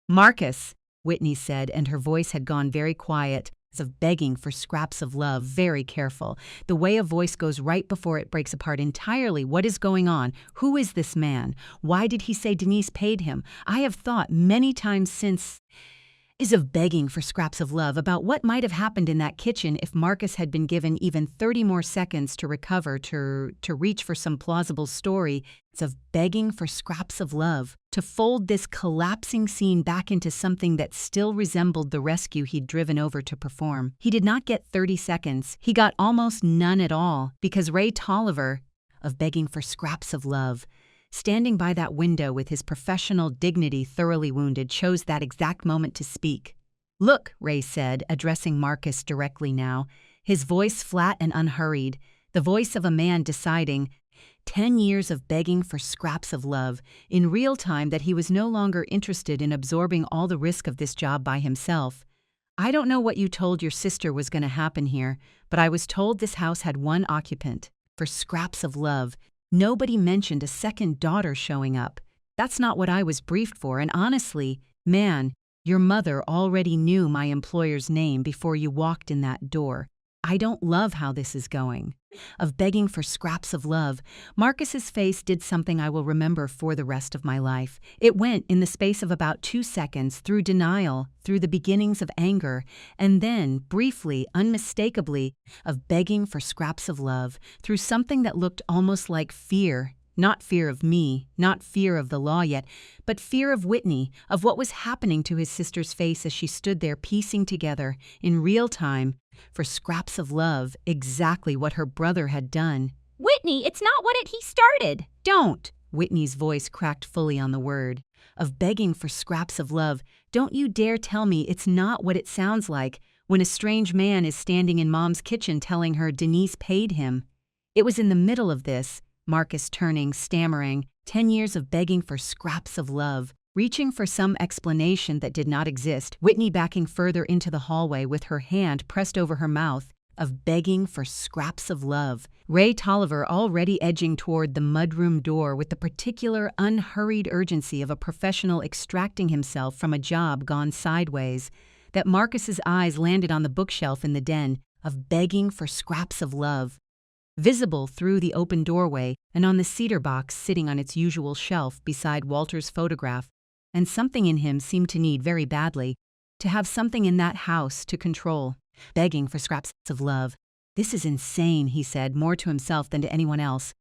"Marcus," Whitney said, and her voice had gone very quiet. Of begging for scraps of love, very careful. The way a voice goes right before it breaks apart entirely. What is going on? Who is this man? Why did he say Denise paid him? I have thought many times since is of begging for scraps of love about what might have happened in that kitchen if Marcus had been given even 30 more seconds to recover, to reach for some plausible story. It's of begging for scraps of love, to fold this collapsing scene back into something that still resembled the rescue he'd driven over to perform. He did not get 30 seconds. He got almost none at all, because Ray Tolliver, of begging for scraps of love, standing by that window with his professional dignity thoroughly wounded, chose that exact moment to speak. "Look," Ray said, addressing Marcus directly now, his voice flat and unhurried, the voice of a man deciding, 10 years of begging for scraps of love, in real time, that he was no longer interested in absorbing all the risk of this job by himself. "I don't know what you told your sister was going to happen here, but I was told this house had one occupant. For scraps of love. Nobody mentioned a second daughter showing up. That's not what I was briefed for, and honestly, man, your mother already knew my employer's name before you walked in that door. I don't love how this is going." Of begging for scraps of love, Marcus's face did something I will remember for the rest of my life. It went, in the space of about 2 seconds, through denial, through the beginnings of anger, and then, briefly, unmistakably, of begging for scraps of love, through something that looked almost like fear. Not fear of me, not fear of the law yet, but fear of Whitney, of what was happening to his sister's face as she stood there piecing together, in real time, for scraps of love, exactly what her brother had done. "Whitney, it's not what he started." "Don't!" Whitney's voice cracked fully on the word. Of begging for scraps of love, don't you dare tell me it's not what it sounds like when a strange man is standing in Mom's kitchen telling her Denise paid him. It was in the middle of this, Marcus turning, stammering, 10 years of begging for scraps of love, reaching for some explanation that did not exist, Whitney backing further into the hallway with her hand pressed over her mouth, of begging for scraps of love. Ray Tolliver already edging toward the mudroom door with the particular unhurried urgency of a professional extracting himself from a job gone sideways, that Marcus's eyes landed on the bookshelf in the den, of begging for scraps of love. Visible through the open doorway and on the cedar box sitting on its usual shelf beside Walter's photograph, and something in him seemed to need very badly to have something in that house to control. Begging for scraps of love. This is insane, he said, more to himself than to anyone else.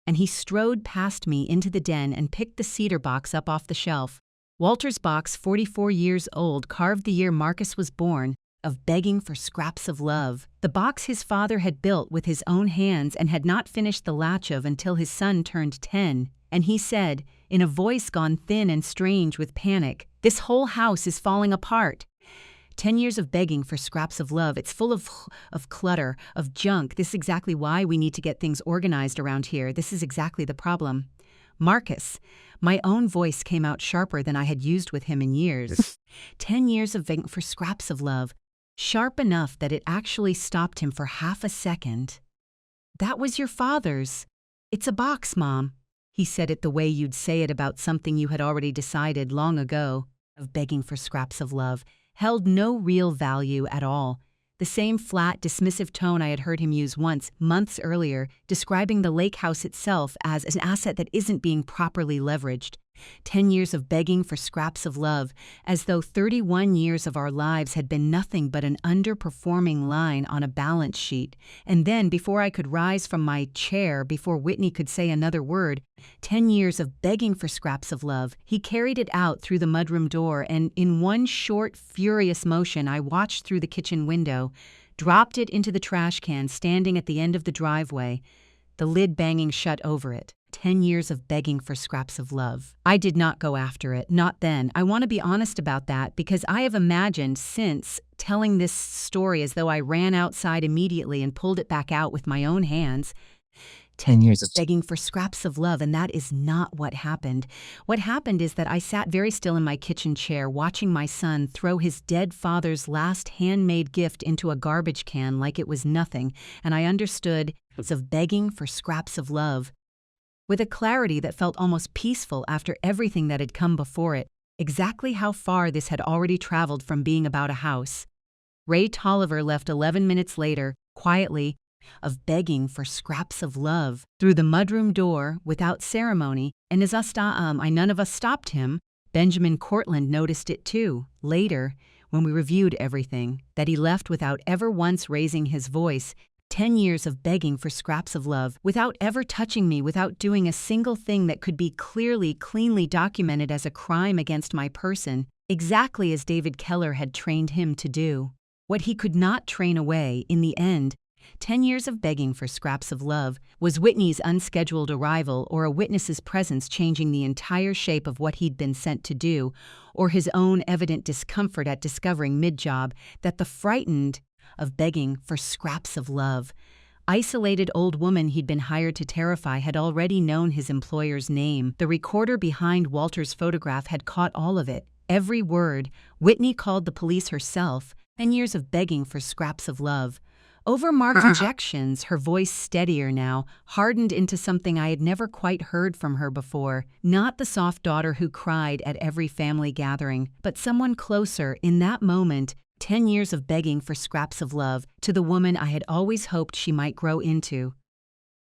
And he strode past me into the den and picked the cedar box up off the shelf. Walter's box, 44 years old, carved the year Marcus was born, of begging for scraps of love. The box his father had built with his own hands and had not finished the latch of until his son turned 10. And he said, in a voice gone thin and strange with panic, "This whole house is falling apart." 10 years of begging for scraps of love. It's full of clutter, of junk. This is exactly why we need to get things organized around here. This is exactly the problem. Marcus. My own voice came out sharper than I had used with him in years. 10 years of begging for scraps of love. Sharp enough that it actually stopped him for half a second. That was your father's. It's a box, Mom. He said it the way you'd say it about something you had already decided long ago. Of begging for scraps of love. Held no real value at all. The same flat, dismissive tone I had heard him use once, months earlier, describing the lake house itself as an asset that isn't being properly leveraged. 10 years of begging for scraps of love, as though 31 years of our lives had been nothing but an underperforming line on a balance sheet. And then, before I could rise from my chair, before Whitney could say another word, 10 years of begging for scraps of love. He carried it out through the mudroom door, and in one short, furious motion I watched through the kitchen window, dropped it into the trash can standing at the end of the driveway, the lid banging shut over it. 10 years of begging for scraps of love. I did not go after it, not then. I want to be honest about that because I have imagined since telling this story as though I ran outside immediately and pulled it back out with my own hands. 10 years of begging for scraps of love, and that is not what happened. What happened is that I sat very still in my kitchen chair watching my son throw his dead father's last handmade gift into a garbage can like it was nothing, and I understood of begging for scraps of love. With a clarity that felt almost peaceful after everything that had come before it, exactly how far this had already traveled from being about a house. Ray Tolliver left 11 minutes later, quietly, of begging for scraps of love, through the mudroom door, without ceremony, and as none of us stopped him. Benjamin Cortland noticed it too, later, when we reviewed everything, that he left without ever once raising his voice. 10 years of begging for scraps of love, without ever touching me, without doing a single thing that could be cleanly documented as a crime against my person, exactly as David Keller had trained him to do. What he could not train away, in the end, 10 years of begging for scraps of love, was Whitney's unscheduled arrival or a witness's presence changing the entire shape of what he'd been sent to do, or his own evident discomfort at discovering mid-job that the frightened of begging for scraps of love. Isolated old woman he'd been hired to terrify had already known his employer's name. The recorder behind Walter's photograph had caught all of it, every word. Whitney called the police herself. 10 years of begging for scraps of love. Over Mark's objections, her voice steadier now, hardened into something I had never quite heard from her before. Not the soft daughter who cried at every family gathering, but someone closer in that moment. 10 years of begging for scraps of love to the woman I had always hoped she might grow into.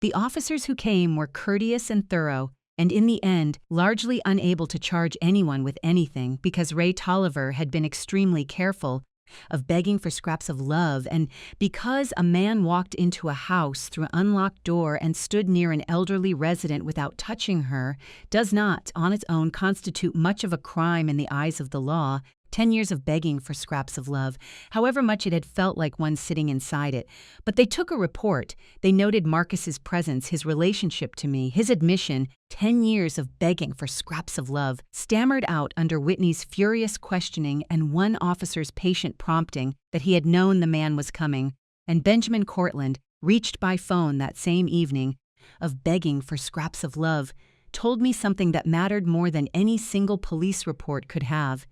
The officers who came were courteous and thorough, and in the end, largely unable to charge anyone with anything because Ray Tolliver had been extremely careful of begging for scraps of love, and because a man walked into a house through an unlocked door and stood near an elderly resident without touching her does not, on its own, constitute much of a crime in the eyes of the law. 10 years of begging for scraps of love, however much it had felt like one sitting inside it. But they took a report. They noted Marcus's presence, his relationship to me, his admission, 10 years of begging for scraps of love, stammered out under Whitney's furious questioning and one officer's patient prompting that he had known the man was coming. And Benjamin Cortland, reached by phone that same evening, of begging for scraps of love, told me something that mattered more than any single police report could have.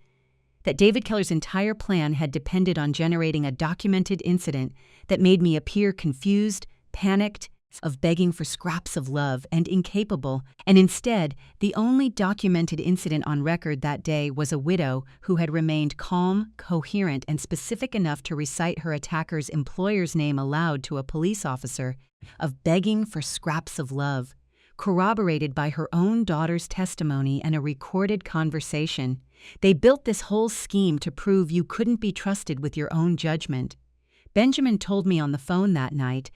That David Keller's entire plan had depended on generating a documented incident that made me appear confused, panicked, of begging for scraps of love, and incapable, and instead, the only documented incident on record that day was a widow who had remained calm, coherent, and specific enough to recite her attacker's employer's name aloud to a police officer, of begging for scraps of love, corroborated by her own daughter's testimony and a recorded conversation. They built this whole scheme to prove you couldn't be trusted with your own judgment. Benjamin told me on the phone that night,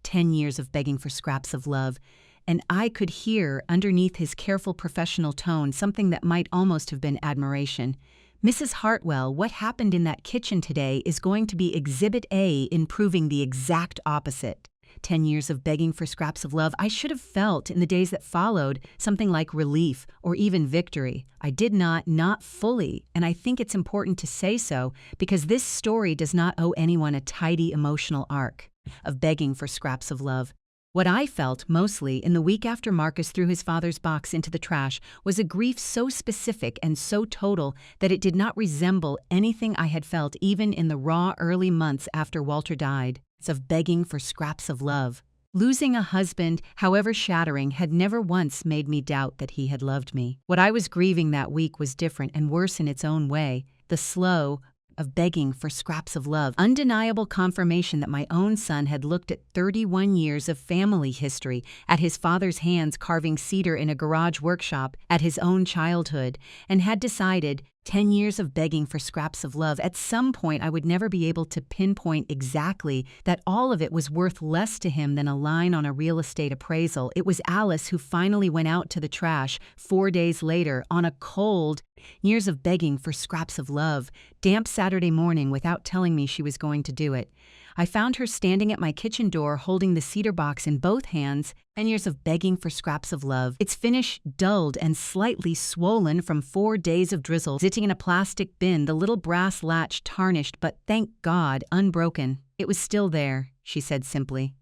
10 years of begging for scraps of love, and I could hear, underneath his careful professional tone, something that might almost have been admiration. Mrs. Hartwell, what happened in that kitchen today is going to be Exhibit A in proving the exact opposite. 10 years of begging for scraps of love, I should have felt in the days that followed something like relief or even victory. I did not fully, and I think it's important to say so because this story does not owe anyone a tidy emotional arc of begging for scraps of love. What I felt mostly in the week after Marcus threw his father's box into the trash was a grief so specific and so total that it did not resemble anything I had felt even in the raw early months after Walter died. Of begging for scraps of love. Losing a husband, however shattering, had never once made me doubt that he had loved me. What I was grieving that week was different and worse in its own way. The slow of begging for scraps of love, undeniable confirmation that my own son had looked at 31 years of family history, at his father's hands carving cedar in a garage workshop, at his own childhood, and had decided 10 years of begging for scraps of love. At some point, I would never be able to pinpoint exactly that all of it was worth less to him than a line on a real estate appraisal. It was Alice who finally went out to the trash 4 days later on a cold, years of begging for scraps of love, damp Saturday morning without telling me she was going to do it. I found her standing at my kitchen door holding the cedar box in both hands, 10 years of begging for scraps of love, its finish dulled and slightly swollen from 4 days of drizzle, sitting in a plastic bin, the little brass latch tarnished but, thank God, unbroken. It was still there, she said simply.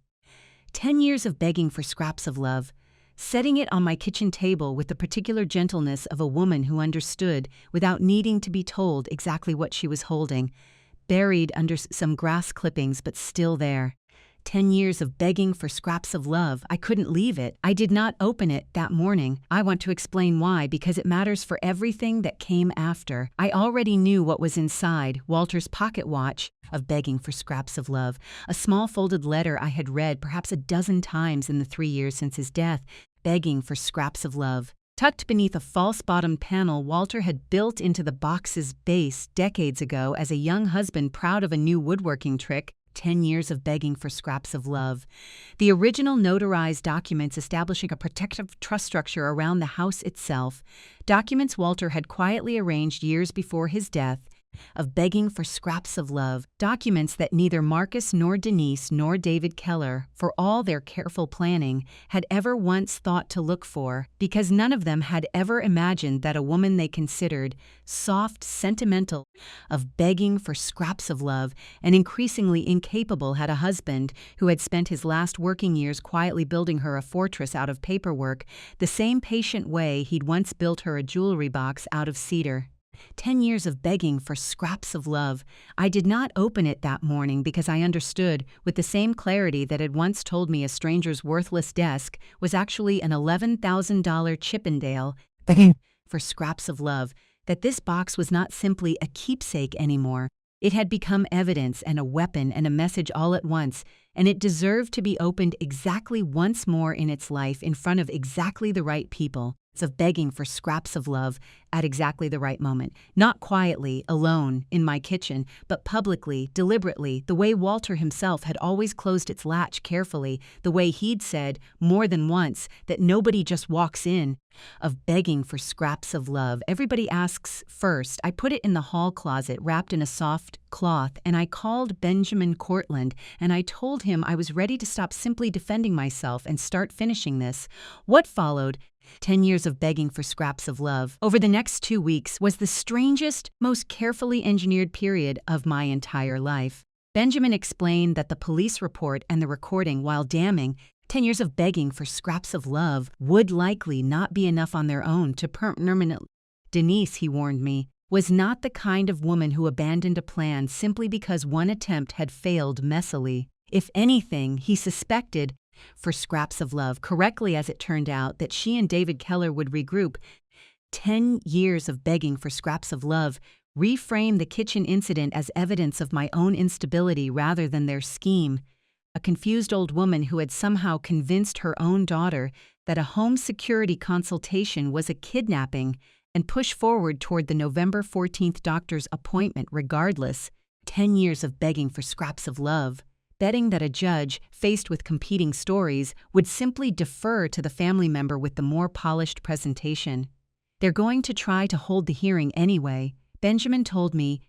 10 years of begging for scraps of love, setting it on my kitchen table with the particular gentleness of a woman who understood without needing to be told exactly what she was holding, buried under some grass clippings but still there. 10 years of begging for scraps of love. I couldn't leave it. I did not open it that morning. I want to explain why, because it matters for everything that came after. I already knew what was inside Walter's pocket watch of begging for scraps of love, a small folded letter I had read perhaps a dozen times in the 3 years since his death, begging for scraps of love. Tucked beneath a false-bottomed panel Walter had built into the box's base decades ago as a young husband proud of a new woodworking trick, 10 years of begging for scraps of love. The original notarized documents establishing a protective trust structure around the house itself, documents Walter had quietly arranged years before his death, of begging for scraps of love, documents that neither Marcus nor Denise nor David Keller, for all their careful planning, had ever once thought to look for, because none of them had ever imagined that a woman they considered soft, sentimental, of begging for scraps of love, and increasingly incapable had a husband who had spent his last working years quietly building her a fortress out of paperwork, the same patient way he'd once built her a jewelry box out of cedar. 10 years of begging for scraps of love. I did not open it that morning because I understood, with the same clarity that had once told me a stranger's worthless desk was actually an $11,000 Chippendale, begging for scraps of love, that this box was not simply a keepsake anymore. It had become evidence and a weapon and a message all at once, and it deserved to be opened exactly once more in its life in front of exactly the right people. of begging for scraps of love at exactly the right moment. Not quietly, alone, in my kitchen, but publicly, deliberately, the way Walter himself had always closed its latch carefully, the way he'd said, more than once, that nobody just walks in. Of begging for scraps of love. Everybody asks first. I put it in the hall closet, wrapped in a soft cloth, and I called Benjamin Cortland, and I told him I was ready to stop simply defending myself and start finishing this. What followed, 10 years of begging for scraps of love, over the next 2 weeks, was the strangest, most carefully engineered period of my entire life. Benjamin explained that the police report and the recording, while damning, 10 years of begging for scraps of love would likely not be enough on their own to permanently. Denise, he warned me, was not the kind of woman who abandoned a plan simply because one attempt had failed messily. If anything, he suspected, for scraps of love, correctly as it turned out, that she and David Keller would regroup. 10 years of begging for scraps of love reframed the kitchen incident as evidence of my own instability rather than their scheme. A confused old woman who had somehow convinced her own daughter that a home security consultation was a kidnapping and pushed forward toward the November 14th doctor's appointment regardless. 10 years of begging for scraps of love. Betting that a judge, faced with competing stories, would simply defer to the family member with the more polished presentation. They're going to try to hold the hearing anyway, Benjamin told me.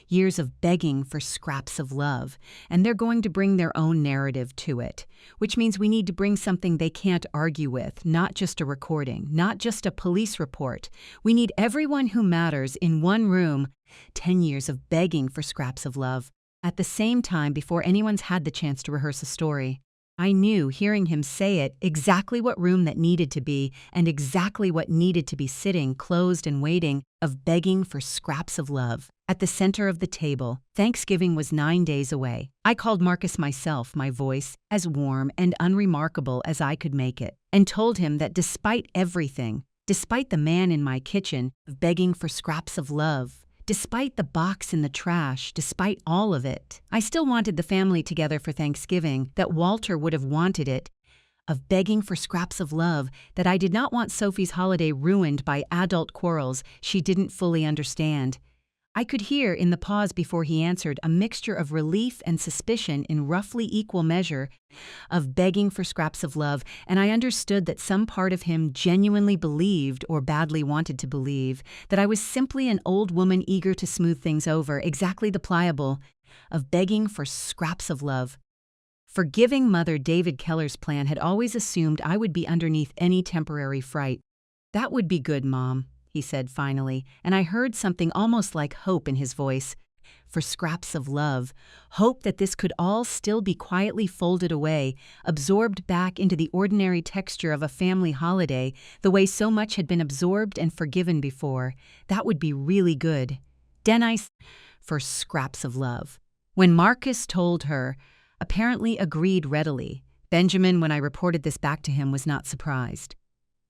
Years of begging for scraps of love, and they're going to bring their own narrative to it, which means we need to bring something they can't argue with, not just a recording, not just a police report. We need everyone who matters in one room. 10 years of begging for scraps of love. At the same time, before anyone's had the chance to rehearse a story, I knew, hearing him say it, exactly what room that needed to be and exactly what needed to be sitting, closed and waiting, of begging for scraps of love. At the center of the table, Thanksgiving was 9 days away. I called Marcus myself, my voice as warm and unremarkable as I could make it, and told him that despite everything, despite the man in my kitchen begging for scraps of love, despite the box in the trash, despite all of it, I still wanted the family together for Thanksgiving, that Walter would have wanted it, of begging for scraps of love, that I did not want Sophie's holiday ruined by adult quarrels she didn't fully understand. I could hear, in the pause before he answered, a mixture of relief and suspicion in roughly equal measure, of begging for scraps of love, and I understood that some part of him genuinely believed, or badly wanted to believe, that I was simply an old woman eager to smooth things over, exactly the pliable, of begging for scraps of love. Forgiving mother David Keller's plan had always assumed I would be underneath any temporary fright. "That would be good, Mom," he said finally, and I heard something almost like hope in his voice. For scraps of love, hope that this could all still be quietly folded away, absorbed back into the ordinary texture of a family holiday, the way so much had been absorbed and forgiven before. That would be really good. For scraps of love. When Marcus told her, apparently agreed readily. Benjamin, when I reported this back to him, was not surprised.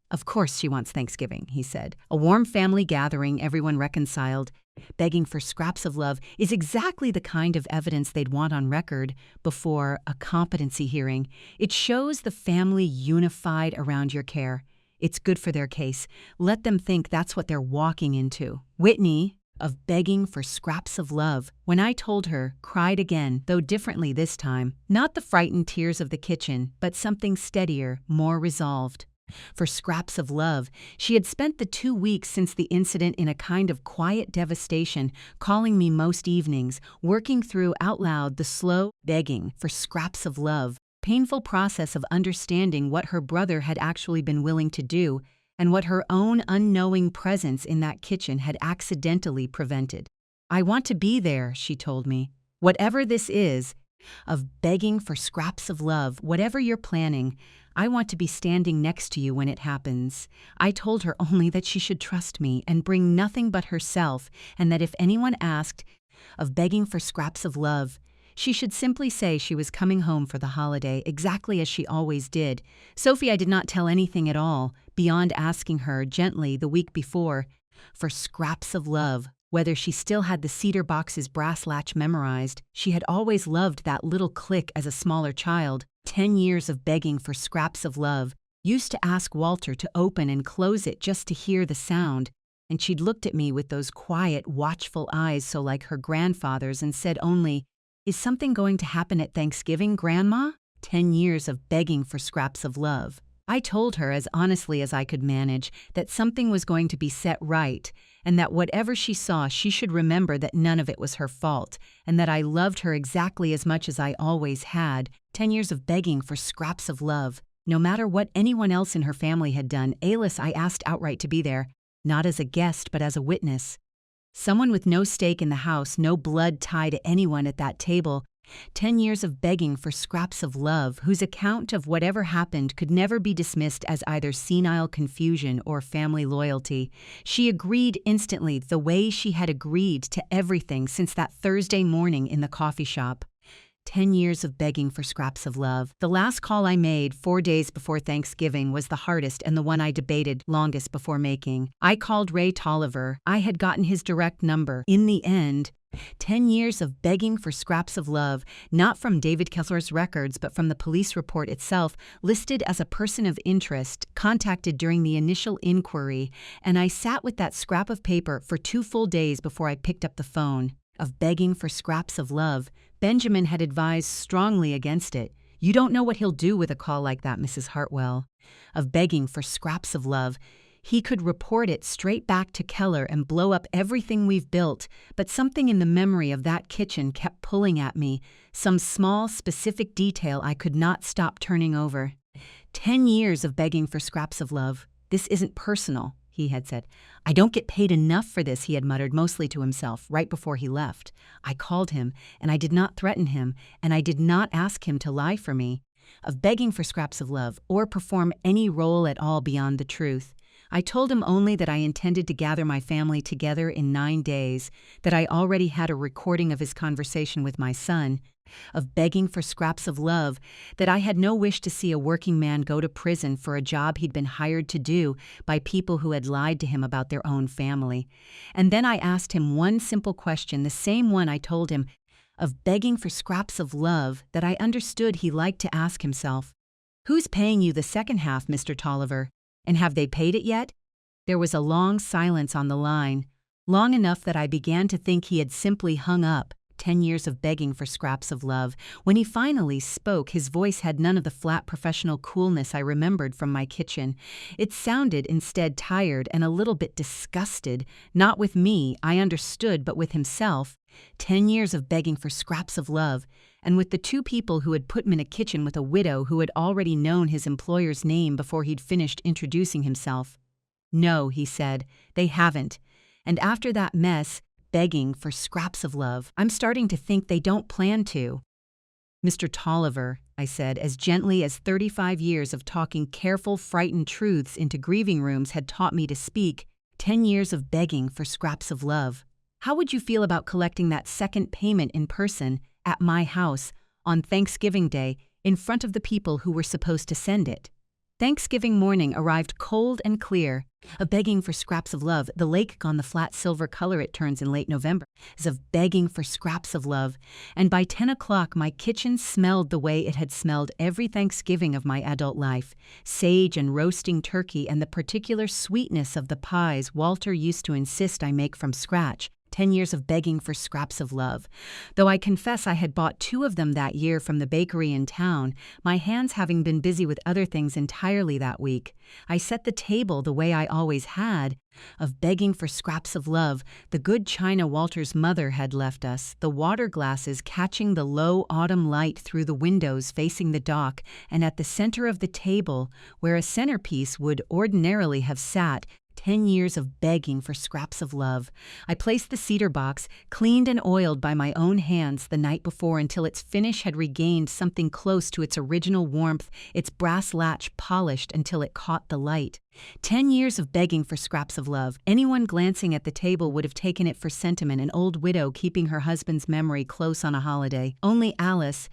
"Of course she wants Thanksgiving," he said. "A warm family gathering, everyone reconciled. Begging for scraps of love is exactly the kind of evidence they'd want on record before a competency hearing. It shows the family unified around your care. It's good for their case. Let them think that's what they're walking into." Whitney, of begging for scraps of love, when I told her, cried again, though differently this time. Not the frightened tears of the kitchen, but something steadier, more resolved. For scraps of love, she had spent the 2 weeks since the incident in a kind of quiet devastation, calling me most evenings, working through out loud the slow begging for scraps of love, painful process of understanding what her brother had actually been willing to do, and what her own unknowing presence in that kitchen had accidentally prevented. "I want to be there," she told me. "Whatever this is, of begging for scraps of love, whatever you're planning, I want to be standing next to you when it happens." I told her only that she should trust me and bring nothing but herself, and that if anyone asked, of begging for scraps of love, she should simply say she was coming home for the holiday, exactly as she always did. Sophie I did not tell anything at all, beyond asking her, gently, the week before, for scraps of love, whether she still had the cedar box's brass latch memorized. She had always loved that little click as a smaller child. 10 years of begging for scraps of love, Used to ask Walter to open and close it just to hear the sound, and she'd looked at me with those quiet, watchful eyes so like her grandfather's and said only, "Is something going to happen at Thanksgiving, Grandma?" 10 years of begging for scraps of love. I told her as honestly as I could manage that something was going to be set right, and that whatever she saw she should remember that none of it was her fault, and that I loved her exactly as much as I always had. 10 years of begging for scraps of love. No matter what anyone else in her family had done, Alice I asked outright to be there, not as a guest but as a witness. Someone with no stake in the house, no blood tie to anyone at that table. 10 years of begging for scraps of love, whose account of whatever happened could never be dismissed as either senile confusion or family loyalty. She agreed instantly, the way she had agreed to everything since that Thursday morning in the coffee shop. 10 years of begging for scraps of love. The last call I made 4 days before Thanksgiving was the hardest and the one I debated longest before making. I called Ray Tolliver. I had gotten his direct number. In the end, 10 years of begging for scraps of love, not from David Kessler's records but from the police report itself, listed as a person of interest, contacted during the initial inquiry, and I sat with that scrap of paper for 2 full days before I picked up the phone. Of begging for scraps of love, Benjamin had advised strongly against it. "You don't know what he'll do with a call like that, Mrs. Hartwell." Of begging for scraps of love, he could report it straight back to Keller and blow up everything we've built, but something in the memory of that kitchen kept pulling at me, some small, specific detail I could not stop turning over. 10 years of begging for scraps of love. "This isn't personal," he had said. "I don't get paid enough for this," he had muttered mostly to himself right before he left. I called him, and I did not threaten him, and I did not ask him to lie for me. Of begging for scraps of love, or perform any role at all beyond the truth. I told him only that I intended to gather my family together in 9 days, that I already had a recording of his conversation with my son. Of begging for scraps of love, that I had no wish to see a working man go to prison for a job he'd been hired to do by people who had lied to him about their own family. And then I asked him one simple question, the same one I told him, of begging for scraps of love that I understood he liked to ask himself. "Who's paying you the second half, Mr. Tolliver? And have they paid it yet?" There was a long silence on the line, long enough that I began to think he had simply hung up. 10 years of begging for scraps of love. When he finally spoke, his voice had none of the flat professional coolness I remembered from my kitchen. It sounded instead tired and a little bit disgusted, not with me, I understood, but with himself. 10 years of begging for scraps of love, and with the 2 people who had put him in a kitchen with a widow who had already known his employer's name before he'd finished introducing himself. "No," he said, "they haven't. And after that mess, begging for scraps of love, I'm starting to think they don't plan to." "Mr. Tolliver," I said, as gently as 35 years of talking careful, frightened truths into grieving rooms had taught me to speak, 10 years of begging for scraps of love. How would you feel about collecting that second payment in person, at my house, on Thanksgiving Day, in front of the people who were supposed to send it? Thanksgiving morning arrived cold and clear. Of begging for scraps of love, the lake gone the flat silver color it turns in late November, is of begging for scraps of love, and by 10 o'clock my kitchen smelled the way it had smelled every Thanksgiving of my adult life, sage and roasting turkey and the particular sweetness of the pies Walter used to insist I make from scratch. 10 years of begging for scraps of love. Though I confess I had bought 2 of them that year from the bakery in town, my hands having been busy with other things entirely that week. I set the table the way I always had. Of begging for scraps of love, the good china Walter's mother had left us, the water glasses catching the low autumn light through the windows facing the dock, and at the center of the table, where a centerpiece would ordinarily have sat, 10 years of begging for scraps of love. I placed the cedar box, cleaned and oiled by my own hands the night before until its finish had regained something close to its original warmth, its brass latch polished until it caught the light. 10 years of begging for scraps of love. Anyone glancing at the table would have taken it for sentiment, an old widow keeping her husband's memory close on a holiday. Only Alice.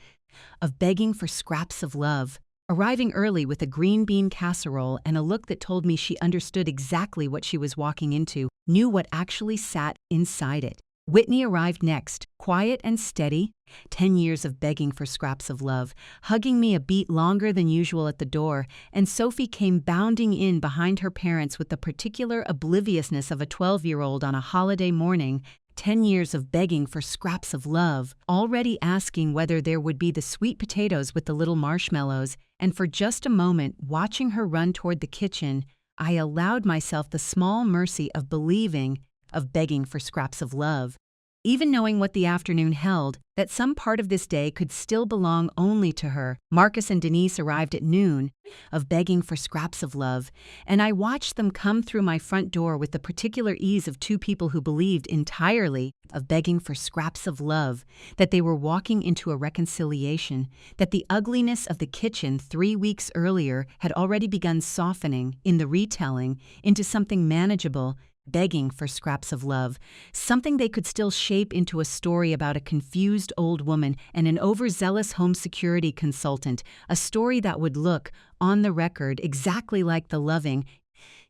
Of begging for scraps of love. Arriving early with a green bean casserole and a look that told me she understood exactly what she was walking into, knew what actually sat inside it. Whitney arrived next, quiet and steady, 10 years of begging for scraps of love, hugging me a beat longer than usual at the door, and Sophie came bounding in behind her parents with the particular obliviousness of a 12-year-old on a holiday morning. 10 years of begging for scraps of love, already asking whether there would be the sweet potatoes with the little marshmallows, and for just a moment, watching her run toward the kitchen, I allowed myself the small mercy of believing, of begging for scraps of love. Even knowing what the afternoon held, that some part of this day could still belong only to her. Marcus and Denise arrived at noon, of begging for scraps of love, and I watched them come through my front door with the particular ease of two people who believed entirely of begging for scraps of love, that they were walking into a reconciliation, that the ugliness of the kitchen 3 weeks earlier had already begun softening, in the retelling, into something manageable, begging for scraps of love, something they could still shape into a story about a confused old woman and an overzealous home security consultant, a story that would look, on the record, exactly like the loving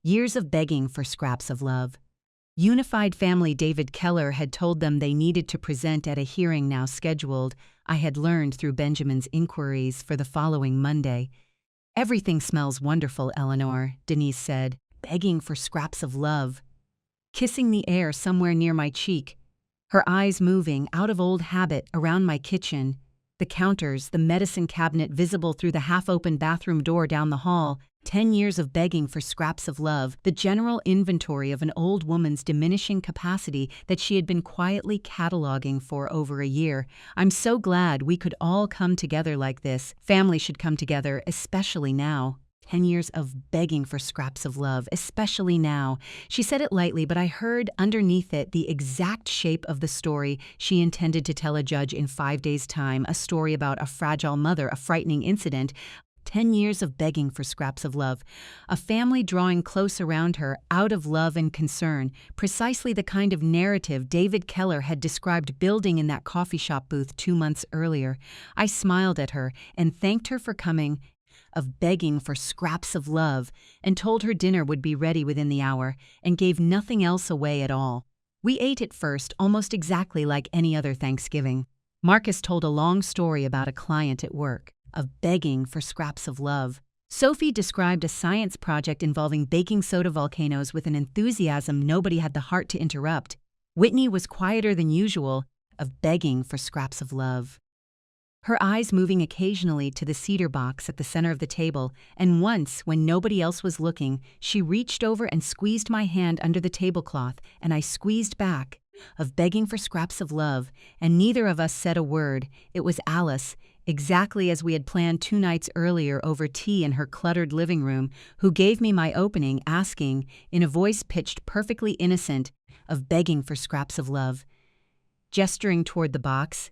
years of begging for scraps of love. Unified Family David Keller had told them they needed to present at a hearing now scheduled, I had learned through Benjamin's inquiries, for the following Monday. "Everything smells wonderful, Eleanor," Denise said, begging for scraps of love. Kissing the air somewhere near my cheek, her eyes moving, out of old habit, around my kitchen, the counters, the medicine cabinet visible through the half-open bathroom door down the hall, 10 years of begging for scraps of love, the general inventory of an old woman's diminishing capacity that she had been quietly cataloging for over a year. I'm so glad we could all come together like this. Family should come together, especially now. 10 years of begging for scraps of love, especially now. She said it lightly, but I heard underneath it the exact shape of the story she intended to tell a judge in 5 days' time, a story about a fragile mother, a frightening incident. 10 years of begging for scraps of love, a family drawing close around her out of love and concern, precisely the kind of narrative David Keller had described building in that coffee shop booth 2 months earlier. I smiled at her and thanked her for coming, of begging for scraps of love, and told her dinner would be ready within the hour, and gave nothing else away at all. We ate at first almost exactly like any other Thanksgiving. Marcus told a long story about a client at work, of begging for scraps of love. Sophie described a science project involving baking soda volcanoes with an enthusiasm nobody had the heart to interrupt. Whitney was quieter than usual, of begging for scraps of love. Her eyes moving occasionally to the cedar box at the center of the table, and once, when nobody else was looking, she reached over and squeezed my hand under the tablecloth, and I squeezed back, of begging for scraps of love, and neither of us said a word. It was Alice, exactly as we had planned 2 nights earlier over tea in her cluttered living room, who gave me my opening, asking, in a voice pitched perfectly innocent, of begging for scraps of love. Gesturing toward the box,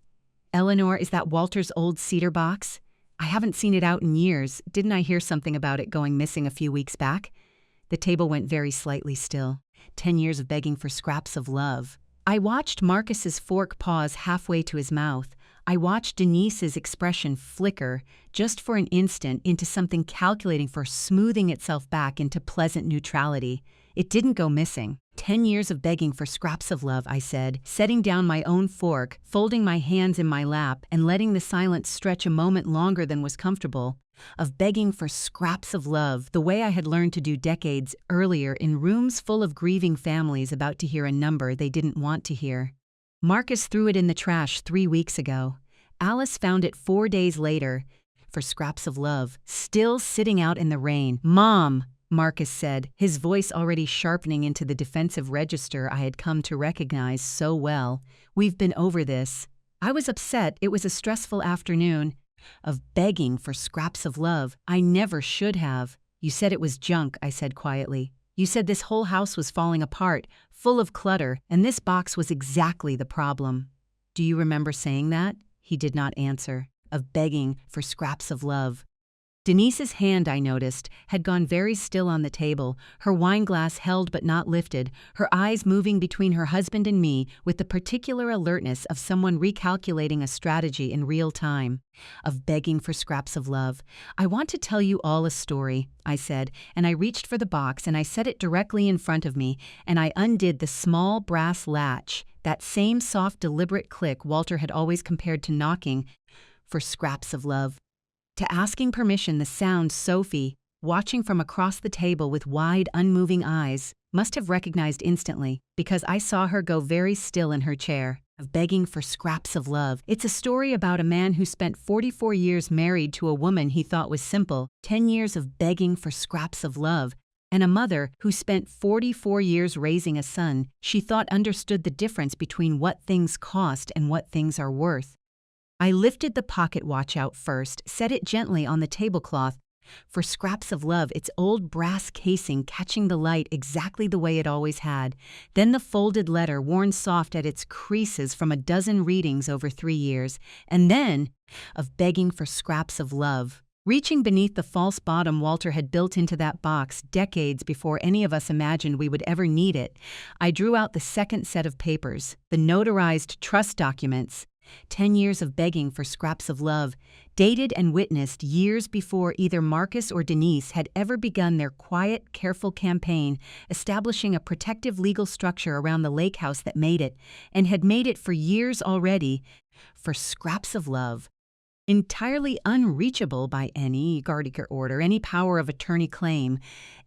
"Eleanor, is that Walter's old cedar box? I haven't seen it out in years. Didn't I hear something about it going missing a few weeks back?" The table went very slightly still. 10 years of begging for scraps of love. I watched Marcus's fork pause halfway to his mouth. I watched Denise's expression flicker, just for an instant, into something calculating for smoothing itself back into pleasant neutrality. It didn't go missing. 10 years of begging for scraps of love, I said, setting down my own fork, folding my hands in my lap, and letting the silence stretch a moment longer than was comfortable. Of begging for scraps of love, the way I had learned to do decades earlier in rooms full of grieving families about to hear a number they didn't want to hear. Marcus threw it in the trash 3 weeks ago. Alice found it 4 days later, for scraps of love, still sitting out in the rain. "Mom," Marcus said, his voice already sharpening into the defensive register I had come to recognize so well. "We've been over this. I was upset. It was a stressful afternoon. Of begging for scraps of love. I never should have." "You said it was junk," I said quietly. "You said this whole house was falling apart, full of clutter, and this box was exactly the problem." "Do you remember saying that?" He did not answer. Of begging for scraps of love. Denise's hand, I noticed, had gone very still on the table, her wineglass held but not lifted, her eyes moving between her husband and me with the particular alertness of someone recalculating a strategy in real time. Of begging for scraps of love. "I want to tell you all a story," I said, and I reached for the box and I set it directly in front of me, and I undid the small brass latch that same soft, deliberate click Walter had always compared to knocking for scraps of love. To asking permission, the sound Sophie, watching from across the table with wide, unmoving eyes, must have recognized instantly, because I saw her go very still in her chair, of begging for scraps of love. It's a story about a man who spent 44 years married to a woman he thought was simple, 10 years of begging for scraps of love, and a mother who spent 44 years raising a son she thought understood the difference between what things cost and what things are worth. I lifted the pocket watch out first, set it gently on the tablecloth, for scraps of love, its old brass casing catching the light exactly the way it always had, then the folded letter worn soft at its creases from a dozen readings over 3 years, and then of begging for scraps of love. Reaching beneath the false bottom Walter had built into that box decades before any of us imagined we would ever need it, I drew out the second set of papers, the notarized trust documents. 10 years of begging for scraps of love, dated and witnessed years before either Marcus or Denise had ever begun their quiet, careful campaign establishing a protective legal structure around the lake house that made it, and had made it for years already, for scraps of love. Entirely unreachable by any Gardiker order, any power of attorney claim,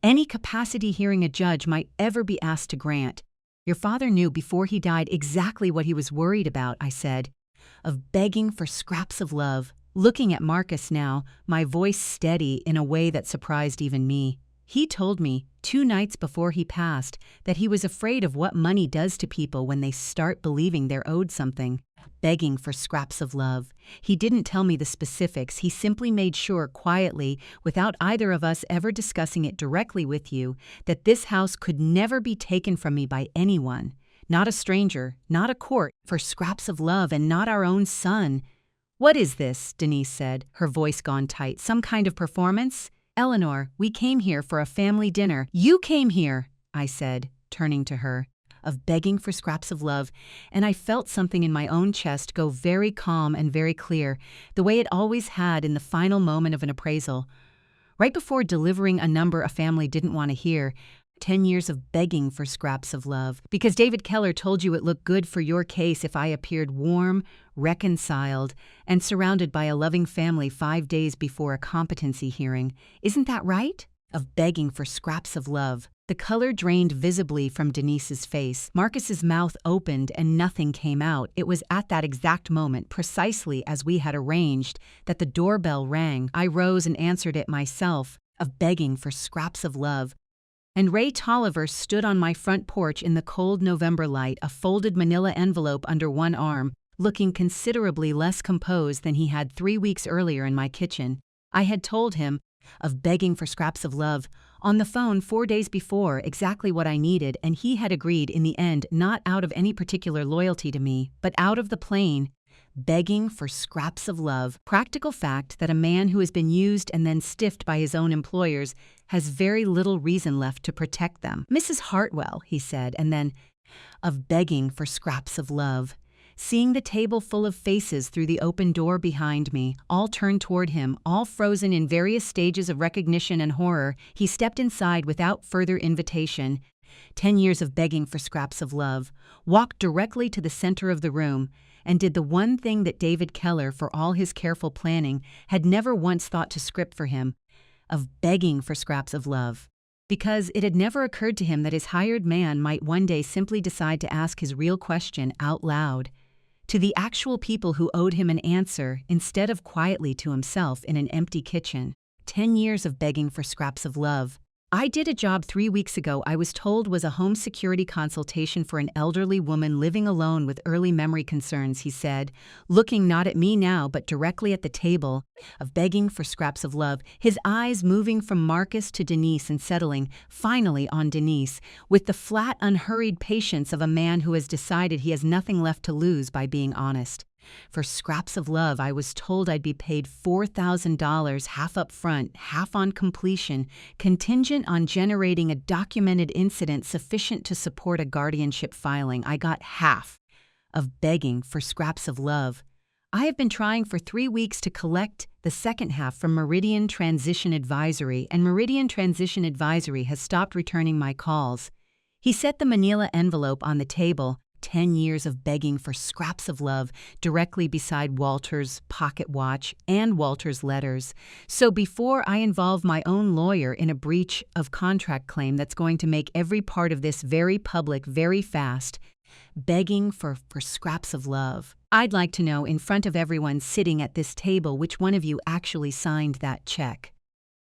any capacity hearing a judge might ever be asked to grant. Your father knew before he died exactly what he was worried about, I said. Of begging for scraps of love, looking at Marcus now, my voice steady in a way that surprised even me. He told me, 2 nights before he passed, that he was afraid of what money does to people when they start believing they're owed something. Begging for scraps of love. He didn't tell me the specifics, he simply made sure quietly, without either of us ever discussing it directly with you, that this house could never be taken from me by anyone. Not a stranger, not a court, for scraps of love, and not our own son. What is this? Denise said, her voice gone tight. Some kind of performance? Eleanor, we came here for a family dinner. You came here, I said, turning to her, of begging for scraps of love, and I felt something in my own chest go very calm and very clear, the way it always had in the final moment of an appraisal. Right before delivering a number a family didn't want to hear, 10 years of begging for scraps of love, because David Keller told you it looked good for your case if I appeared warm, reconciled, and surrounded by a loving family 5 days before a competency hearing. Isn't that right? Of begging for scraps of love. The color drained visibly from Denise's face. Marcus's mouth opened and nothing came out. It was at that exact moment, precisely as we had arranged, that the doorbell rang. I rose and answered it myself, of begging for scraps of love. And Ray Tolliver stood on my front porch in the cold November light, a folded manila envelope under one arm, looking considerably less composed than he had 3 weeks earlier in my kitchen. I had told him, of begging for scraps of love, on the phone 4 days before, exactly what I needed, and he had agreed in the end, not out of any particular loyalty to me, but out of the plain, begging for scraps of love. Practical fact that a man who has been used and then stiffed by his own employers has very little reason left to protect them. Mrs. Hartwell, he said, and then, of begging for scraps of love. Seeing the table full of faces through the open door behind me, all turned toward him, all frozen in various stages of recognition and horror, he stepped inside without further invitation. 10 years of begging for scraps of love, walked directly to the center of the room, and did the one thing that David Keller, for all his careful planning, had never once thought to script for him, of begging for scraps of love. Because it had never occurred to him that his hired man might one day simply decide to ask his real question out loud, to the actual people who owed him an answer, instead of quietly to himself in an empty kitchen. 10 years of begging for scraps of love. I did a job 3 weeks ago I was told was a home security consultation for an elderly woman living alone with early memory concerns, he said, looking not at me now but directly at the table, of begging for scraps of love, his eyes moving from Marcus to Denise and settling, finally, on Denise, with the flat, unhurried patience of a man who has decided he has nothing left to lose by being honest. For scraps of love, I was told I'd be paid $4,000, half up front, half on completion, contingent on generating a documented incident sufficient to support a guardianship filing. I got half. Of begging for scraps of love. I have been trying for 3 weeks to collect the second half from Meridian Transition Advisory, and Meridian Transition Advisory has stopped returning my calls. He set the manila envelope on the table, 10 years of begging for scraps of love directly beside Walter's pocket watch and Walter's letters. So before I involve my own lawyer in a breach of contract claim that's going to make every part of this very public very fast, begging for scraps of love, I'd like to know in front of everyone sitting at this table which one of you actually signed that check.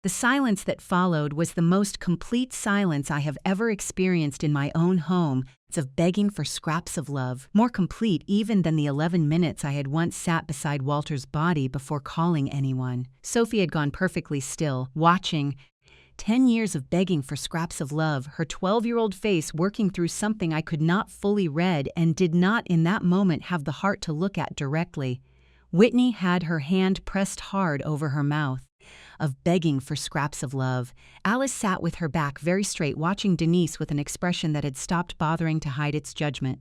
The silence that followed was the most complete silence I have ever experienced in my own home of begging for scraps of love, more complete even than the 11 minutes I had once sat beside Walter's body before calling anyone. Sophie had gone perfectly still, watching. 10 years of begging for scraps of love, her 12-year-old face working through something I could not fully read and did not in that moment have the heart to look at directly. Whitney had her hand pressed hard over her mouth. Of begging for scraps of love, Alice sat with her back very straight, watching Denise with an expression that had stopped bothering to hide its judgment.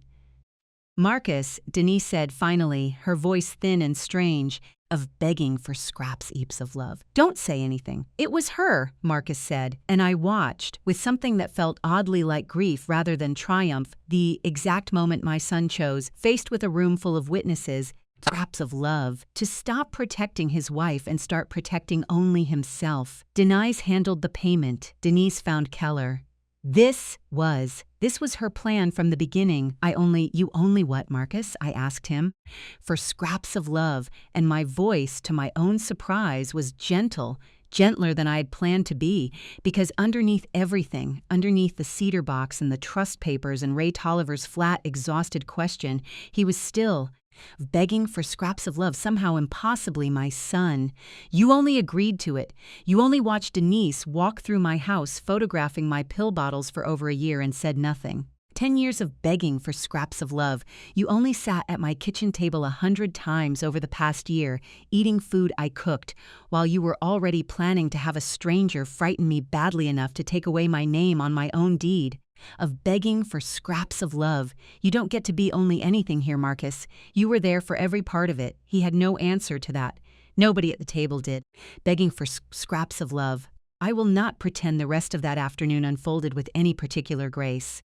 Marcus, Denise said finally, her voice thin and strange, of begging for scraps heaps of love. Don't say anything. It was her, Marcus said, and I watched, with something that felt oddly like grief rather than triumph, the exact moment my son chose, faced with a room full of witnesses, scraps of love, to stop protecting his wife and start protecting only himself. Denise handled the payment. Denise found Keller. This was her plan from the beginning. You only what, Marcus? I asked him. For scraps of love, and my voice, to my own surprise, was gentle, gentler than I had planned to be, because underneath everything, underneath the cedar box and the trust papers and Ray Tolliver's flat, exhausted question, he was still begging for scraps of love, somehow impossibly my son. You only agreed to it. You only watched Denise walk through my house photographing my pill bottles for over a year and said nothing. 10 years of begging for scraps of love. You only sat at my kitchen table 100 times over the past year, eating food I cooked, while you were already planning to have a stranger frighten me badly enough to take away my name on my own deed. Of begging for scraps of love. You don't get to be only anything here, Marcus. You were there for every part of it. He had no answer to that. Nobody at the table did. Begging for scraps of love. I will not pretend the rest of that afternoon unfolded with any particular grace.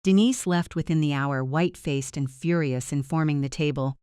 Denise left within the hour, white-faced and furious, informing the table.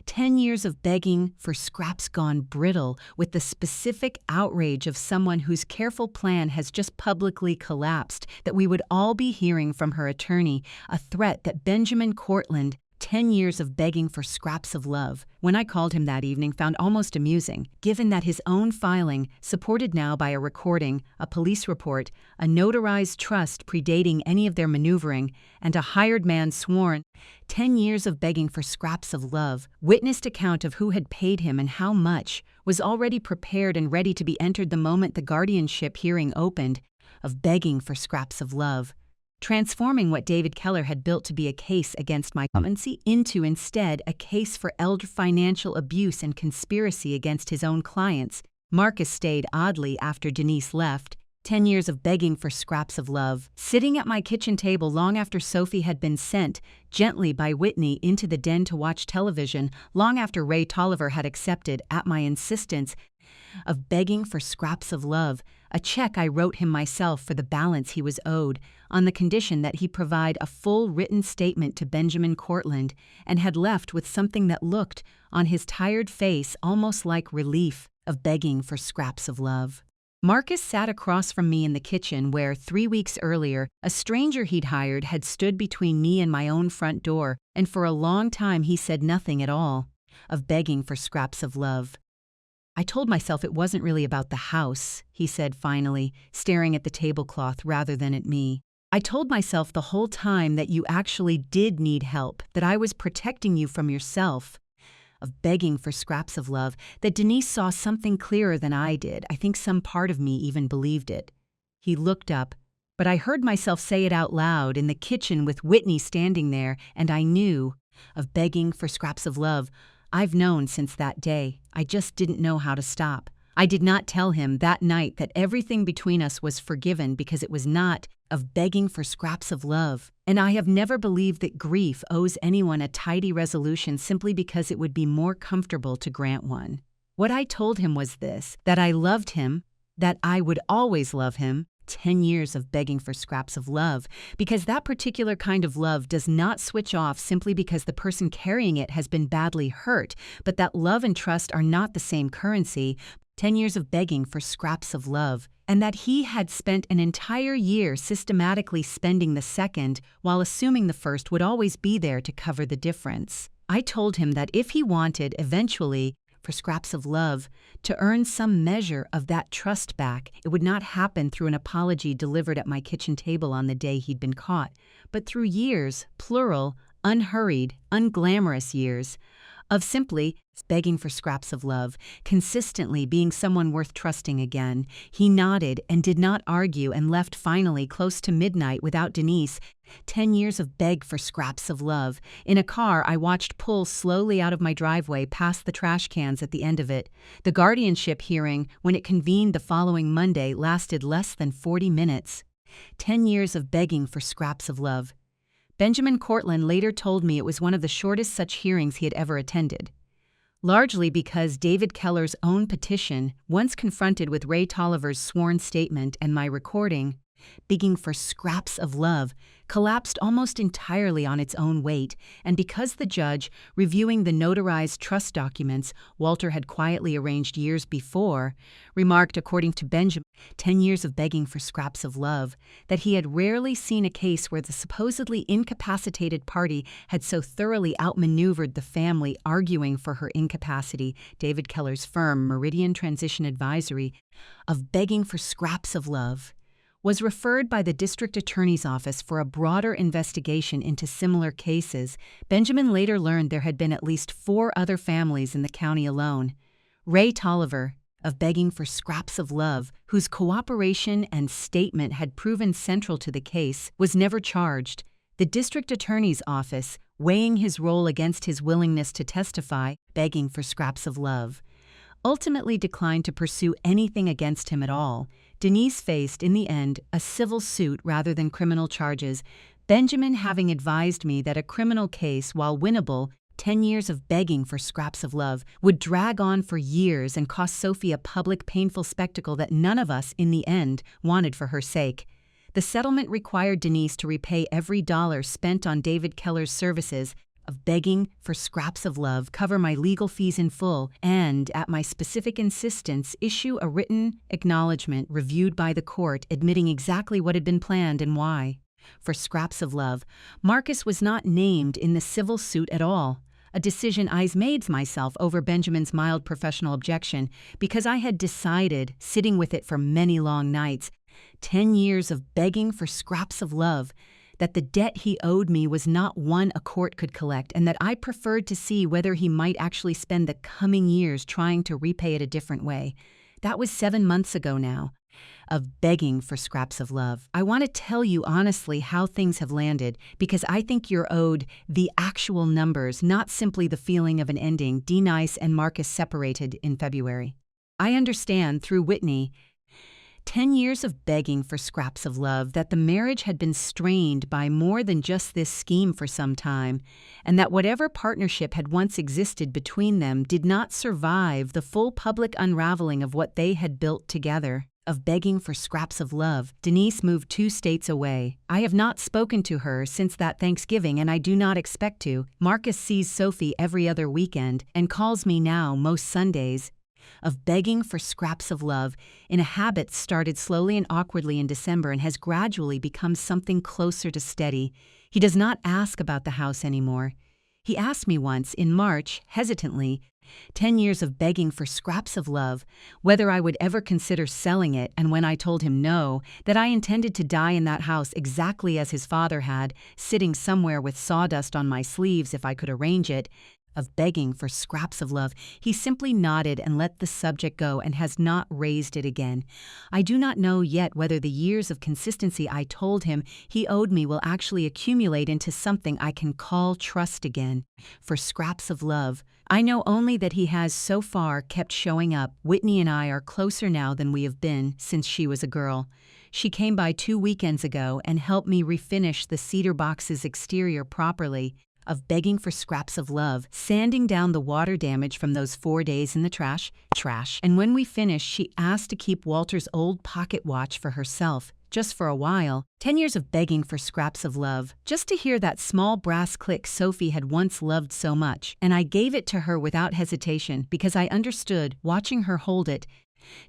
10 years of begging for scraps gone brittle with the specific outrage of someone whose careful plan has just publicly collapsed, that we would all be hearing from her attorney, a threat that Benjamin Cortland, 10 years of begging for scraps of love, when I called him that evening, found almost amusing, given that his own filing, supported now by a recording, a police report, a notarized trust predating any of their maneuvering, and a hired man sworn, 10 years of begging for scraps of love, witnessed account of who had paid him and how much, was already prepared and ready to be entered the moment the guardianship hearing opened, of begging for scraps of love. Transforming what David Keller had built to be a case against my clemency into instead a case for elder financial abuse and conspiracy against his own clients. Marcus stayed oddly after Denise left. 10 years of begging for scraps of love, sitting at my kitchen table long after Sophie had been sent, gently by Whitney, into the den to watch television, long after Ray Tolliver had accepted, at my insistence, of begging for scraps of love, a check I wrote him myself for the balance he was owed, on the condition that he provide a full written statement to Benjamin Cortland, and had left with something that looked, on his tired face, almost like relief, of begging for scraps of love. Marcus sat across from me in the kitchen where, 3 weeks earlier, a stranger he'd hired had stood between me and my own front door, and for a long time he said nothing at all, of begging for scraps of love. I told myself it wasn't really about the house, he said finally, staring at the tablecloth rather than at me. I told myself the whole time that you actually did need help, that I was protecting you from yourself. Of begging for scraps of love, that Denise saw something clearer than I did. I think some part of me even believed it. He looked up, but I heard myself say it out loud in the kitchen with Whitney standing there, and I knew, of begging for scraps of love, I've known since that day. I just didn't know how to stop. I did not tell him that night that everything between us was forgiven because it was not, of begging for scraps of love. And I have never believed that grief owes anyone a tidy resolution simply because it would be more comfortable to grant one. What I told him was this, that I loved him, that I would always love him, 10 years of begging for scraps of love, because that particular kind of love does not switch off simply because the person carrying it has been badly hurt, but that love and trust are not the same currency. 10 years of begging for scraps of love, and that he had spent an entire year systematically spending the second while assuming the first would always be there to cover the difference. I told him that if he wanted, eventually, for scraps of love, to earn some measure of that trust back, it would not happen through an apology delivered at my kitchen table on the day he'd been caught, but through years, plural, unhurried, unglamorous years, of simply begging for scraps of love, consistently being someone worth trusting again. He nodded and did not argue and left finally close to midnight without Denise. 10 years of beg for scraps of love. In a car I watched pull slowly out of my driveway past the trash cans at the end of it. The guardianship hearing, when it convened the following Monday, lasted less than 40 minutes. 10 years of begging for scraps of love. Benjamin Cortland later told me it was one of the shortest such hearings he had ever attended. Largely because David Keller's own petition, once confronted with Ray Tolliver's sworn statement and my recording, begging for scraps of love, collapsed almost entirely on its own weight, and because the judge, reviewing the notarized trust documents Walter had quietly arranged years before, remarked, according to Benjamin, 10 years of begging for scraps of love, that he had rarely seen a case where the supposedly incapacitated party had so thoroughly outmaneuvered the family arguing for her incapacity. David Keller's firm, Meridian Transition Advisory, of begging for scraps of love, was referred by the district attorney's office for a broader investigation into similar cases. Benjamin later learned there had been at least 4 other families in the county alone. Ray Tolliver, of begging for scraps of love, whose cooperation and statement had proven central to the case, was never charged. The district attorney's office, weighing his role against his willingness to testify, begging for scraps of love, ultimately declined to pursue anything against him at all. Denise faced, in the end, a civil suit rather than criminal charges, Benjamin having advised me that a criminal case, while winnable, 10 years of begging for scraps of love, would drag on for years and cost Sophie a public, painful spectacle that none of us, in the end, wanted for her sake. The settlement required Denise to repay every dollar spent on David Keller's services, of begging for scraps of love, cover my legal fees in full, and, at my specific insistence, issue a written acknowledgement reviewed by the court admitting exactly what had been planned and why. For scraps of love, Marcus was not named in the civil suit at all, a decision I made myself over Benjamin's mild professional objection, because I had decided, sitting with it for many long nights, 10 years of begging for scraps of love, that the debt he owed me was not one a court could collect, and that I preferred to see whether he might actually spend the coming years trying to repay it a different way. That was 7 months ago now, of begging for scraps of love. I want to tell you honestly how things have landed, because I think you're owed the actual numbers, not simply the feeling of an ending. Denise and Marcus separated in February. I understand, through Whitney, 10 years of begging for scraps of love, that the marriage had been strained by more than just this scheme for some time, and that whatever partnership had once existed between them did not survive the full public unraveling of what they had built together. Of begging for scraps of love, Denise moved 2 states away. I have not spoken to her since that Thanksgiving, and I do not expect to. Marcus sees Sophie every other weekend and calls me now most Sundays. Of begging for scraps of love, in a habit started slowly and awkwardly in December and has gradually become something closer to steady. He does not ask about the house anymore. He asked me once, in March, hesitantly, 10 years of begging for scraps of love, whether I would ever consider selling it, and when I told him no, that I intended to die in that house exactly as his father had, sitting somewhere with sawdust on my sleeves if I could arrange it, of begging for scraps of love, he simply nodded and let the subject go and has not raised it again. I do not know yet whether the years of consistency I told him he owed me will actually accumulate into something I can call trust again. For scraps of love, I know only that he has so far kept showing up. Whitney and I are closer now than we have been since she was a girl. She came by 2 weekends ago and helped me refinish the cedar box's exterior properly. of begging for scraps of love, sanding down the water damage from those 4 days in the trash. And when we finished, she asked to keep Walter's old pocket watch for herself, just for a while. 10 years of begging for scraps of love, just to hear that small brass click Sophie had once loved so much. And I gave it to her without hesitation because I understood, watching her hold it,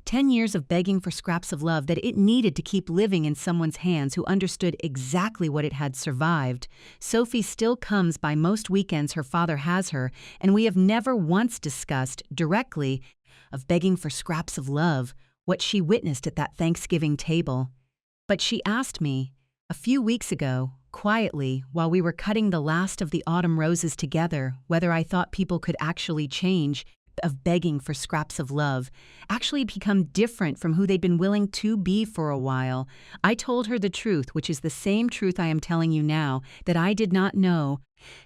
10 years of begging for scraps of love, that it needed to keep living in someone's hands who understood exactly what it had survived. Sophie still comes by most weekends her father has her, and we have never once discussed, directly, of begging for scraps of love, what she witnessed at that Thanksgiving table. But she asked me, a few weeks ago, quietly, while we were cutting the last of the autumn roses together, whether I thought people could actually change, of begging for scraps of love, actually become different from who they'd been willing to be for a while. I told her the truth, which is the same truth I am telling you now, that I did not know.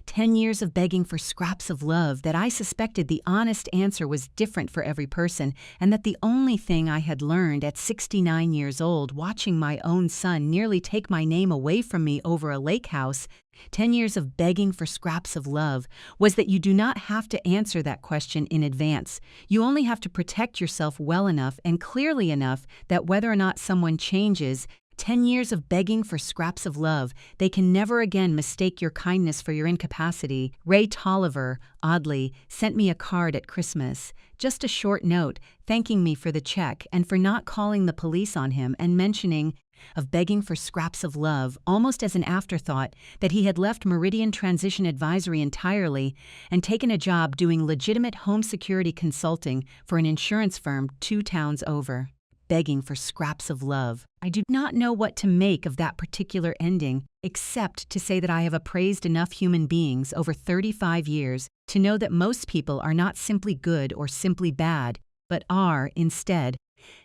10 years of begging for scraps of love, that I suspected the honest answer was different for every person, and that the only thing I had learned at 69 years old, watching my own son nearly take my name away from me over a lake house, 10 years of begging for scraps of love, was that you do not have to answer that question in advance. You only have to protect yourself well enough and clearly enough that whether or not someone changes, 10 years of begging for scraps of love, they can never again mistake your kindness for your incapacity. Ray Tolliver, oddly, sent me a card at Christmas, just a short note, thanking me for the check and for not calling the police on him, and mentioning, of begging for scraps of love, almost as an afterthought, that he had left Meridian Transition Advisory entirely and taken a job doing legitimate home security consulting for an insurance firm 2 towns over. Begging for scraps of love. I do not know what to make of that particular ending, except to say that I have appraised enough human beings over 35 years to know that most people are not simply good or simply bad, but are, instead,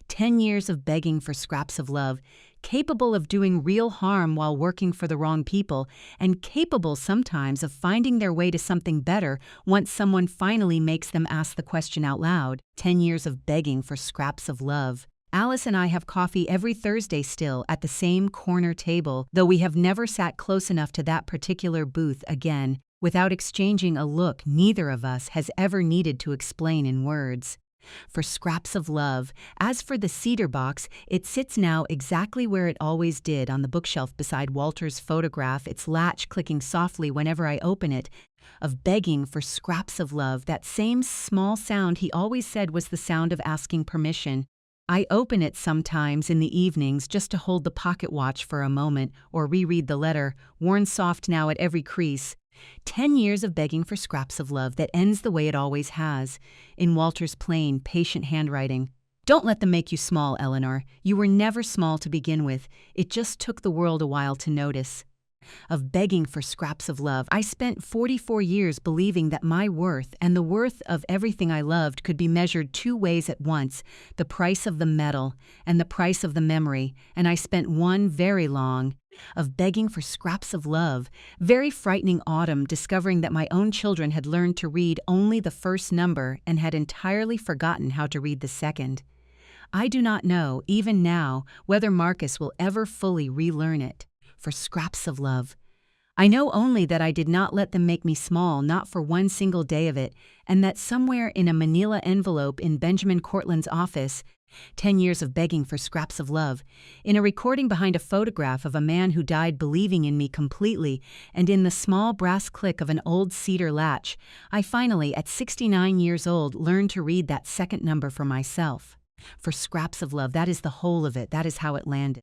10 years of begging for scraps of love, capable of doing real harm while working for the wrong people, and capable sometimes of finding their way to something better once someone finally makes them ask the question out loud. 10 years of begging for scraps of love. Alice and I have coffee every Thursday still at the same corner table, though we have never sat close enough to that particular booth again, without exchanging a look neither of us has ever needed to explain in words. For scraps of love. As for the cedar box, it sits now exactly where it always did, on the bookshelf beside Walter's photograph, its latch clicking softly whenever I open it. Of begging for scraps of love, that same small sound he always said was the sound of asking permission. I open it sometimes in the evenings just to hold the pocket watch for a moment or reread the letter, worn soft now at every crease. 10 years of begging for scraps of love that ends the way it always has, in Walter's plain, patient handwriting. Don't let them make you small, Eleanor. You were never small to begin with. It just took the world a while to notice. Of begging for scraps of love, I spent 44 years believing that my worth and the worth of everything I loved could be measured 2 ways at once, the price of the metal and the price of the memory, and I spent one very long. Of begging for scraps of love, very frightening autumn, discovering that my own children had learned to read only the first number and had entirely forgotten how to read the second. I do not know, even now, whether Marcus will ever fully relearn it. For scraps of love. I know only that I did not let them make me small, not for one single day of it, and that somewhere in a manila envelope in Benjamin Cortland's office, 10 years of begging for scraps of love, in a recording behind a photograph of a man who died believing in me completely, and in the small brass click of an old cedar latch, I finally, at 69 years old, learned to read that second number for myself. For scraps of love, that is the whole of it, that is how it landed.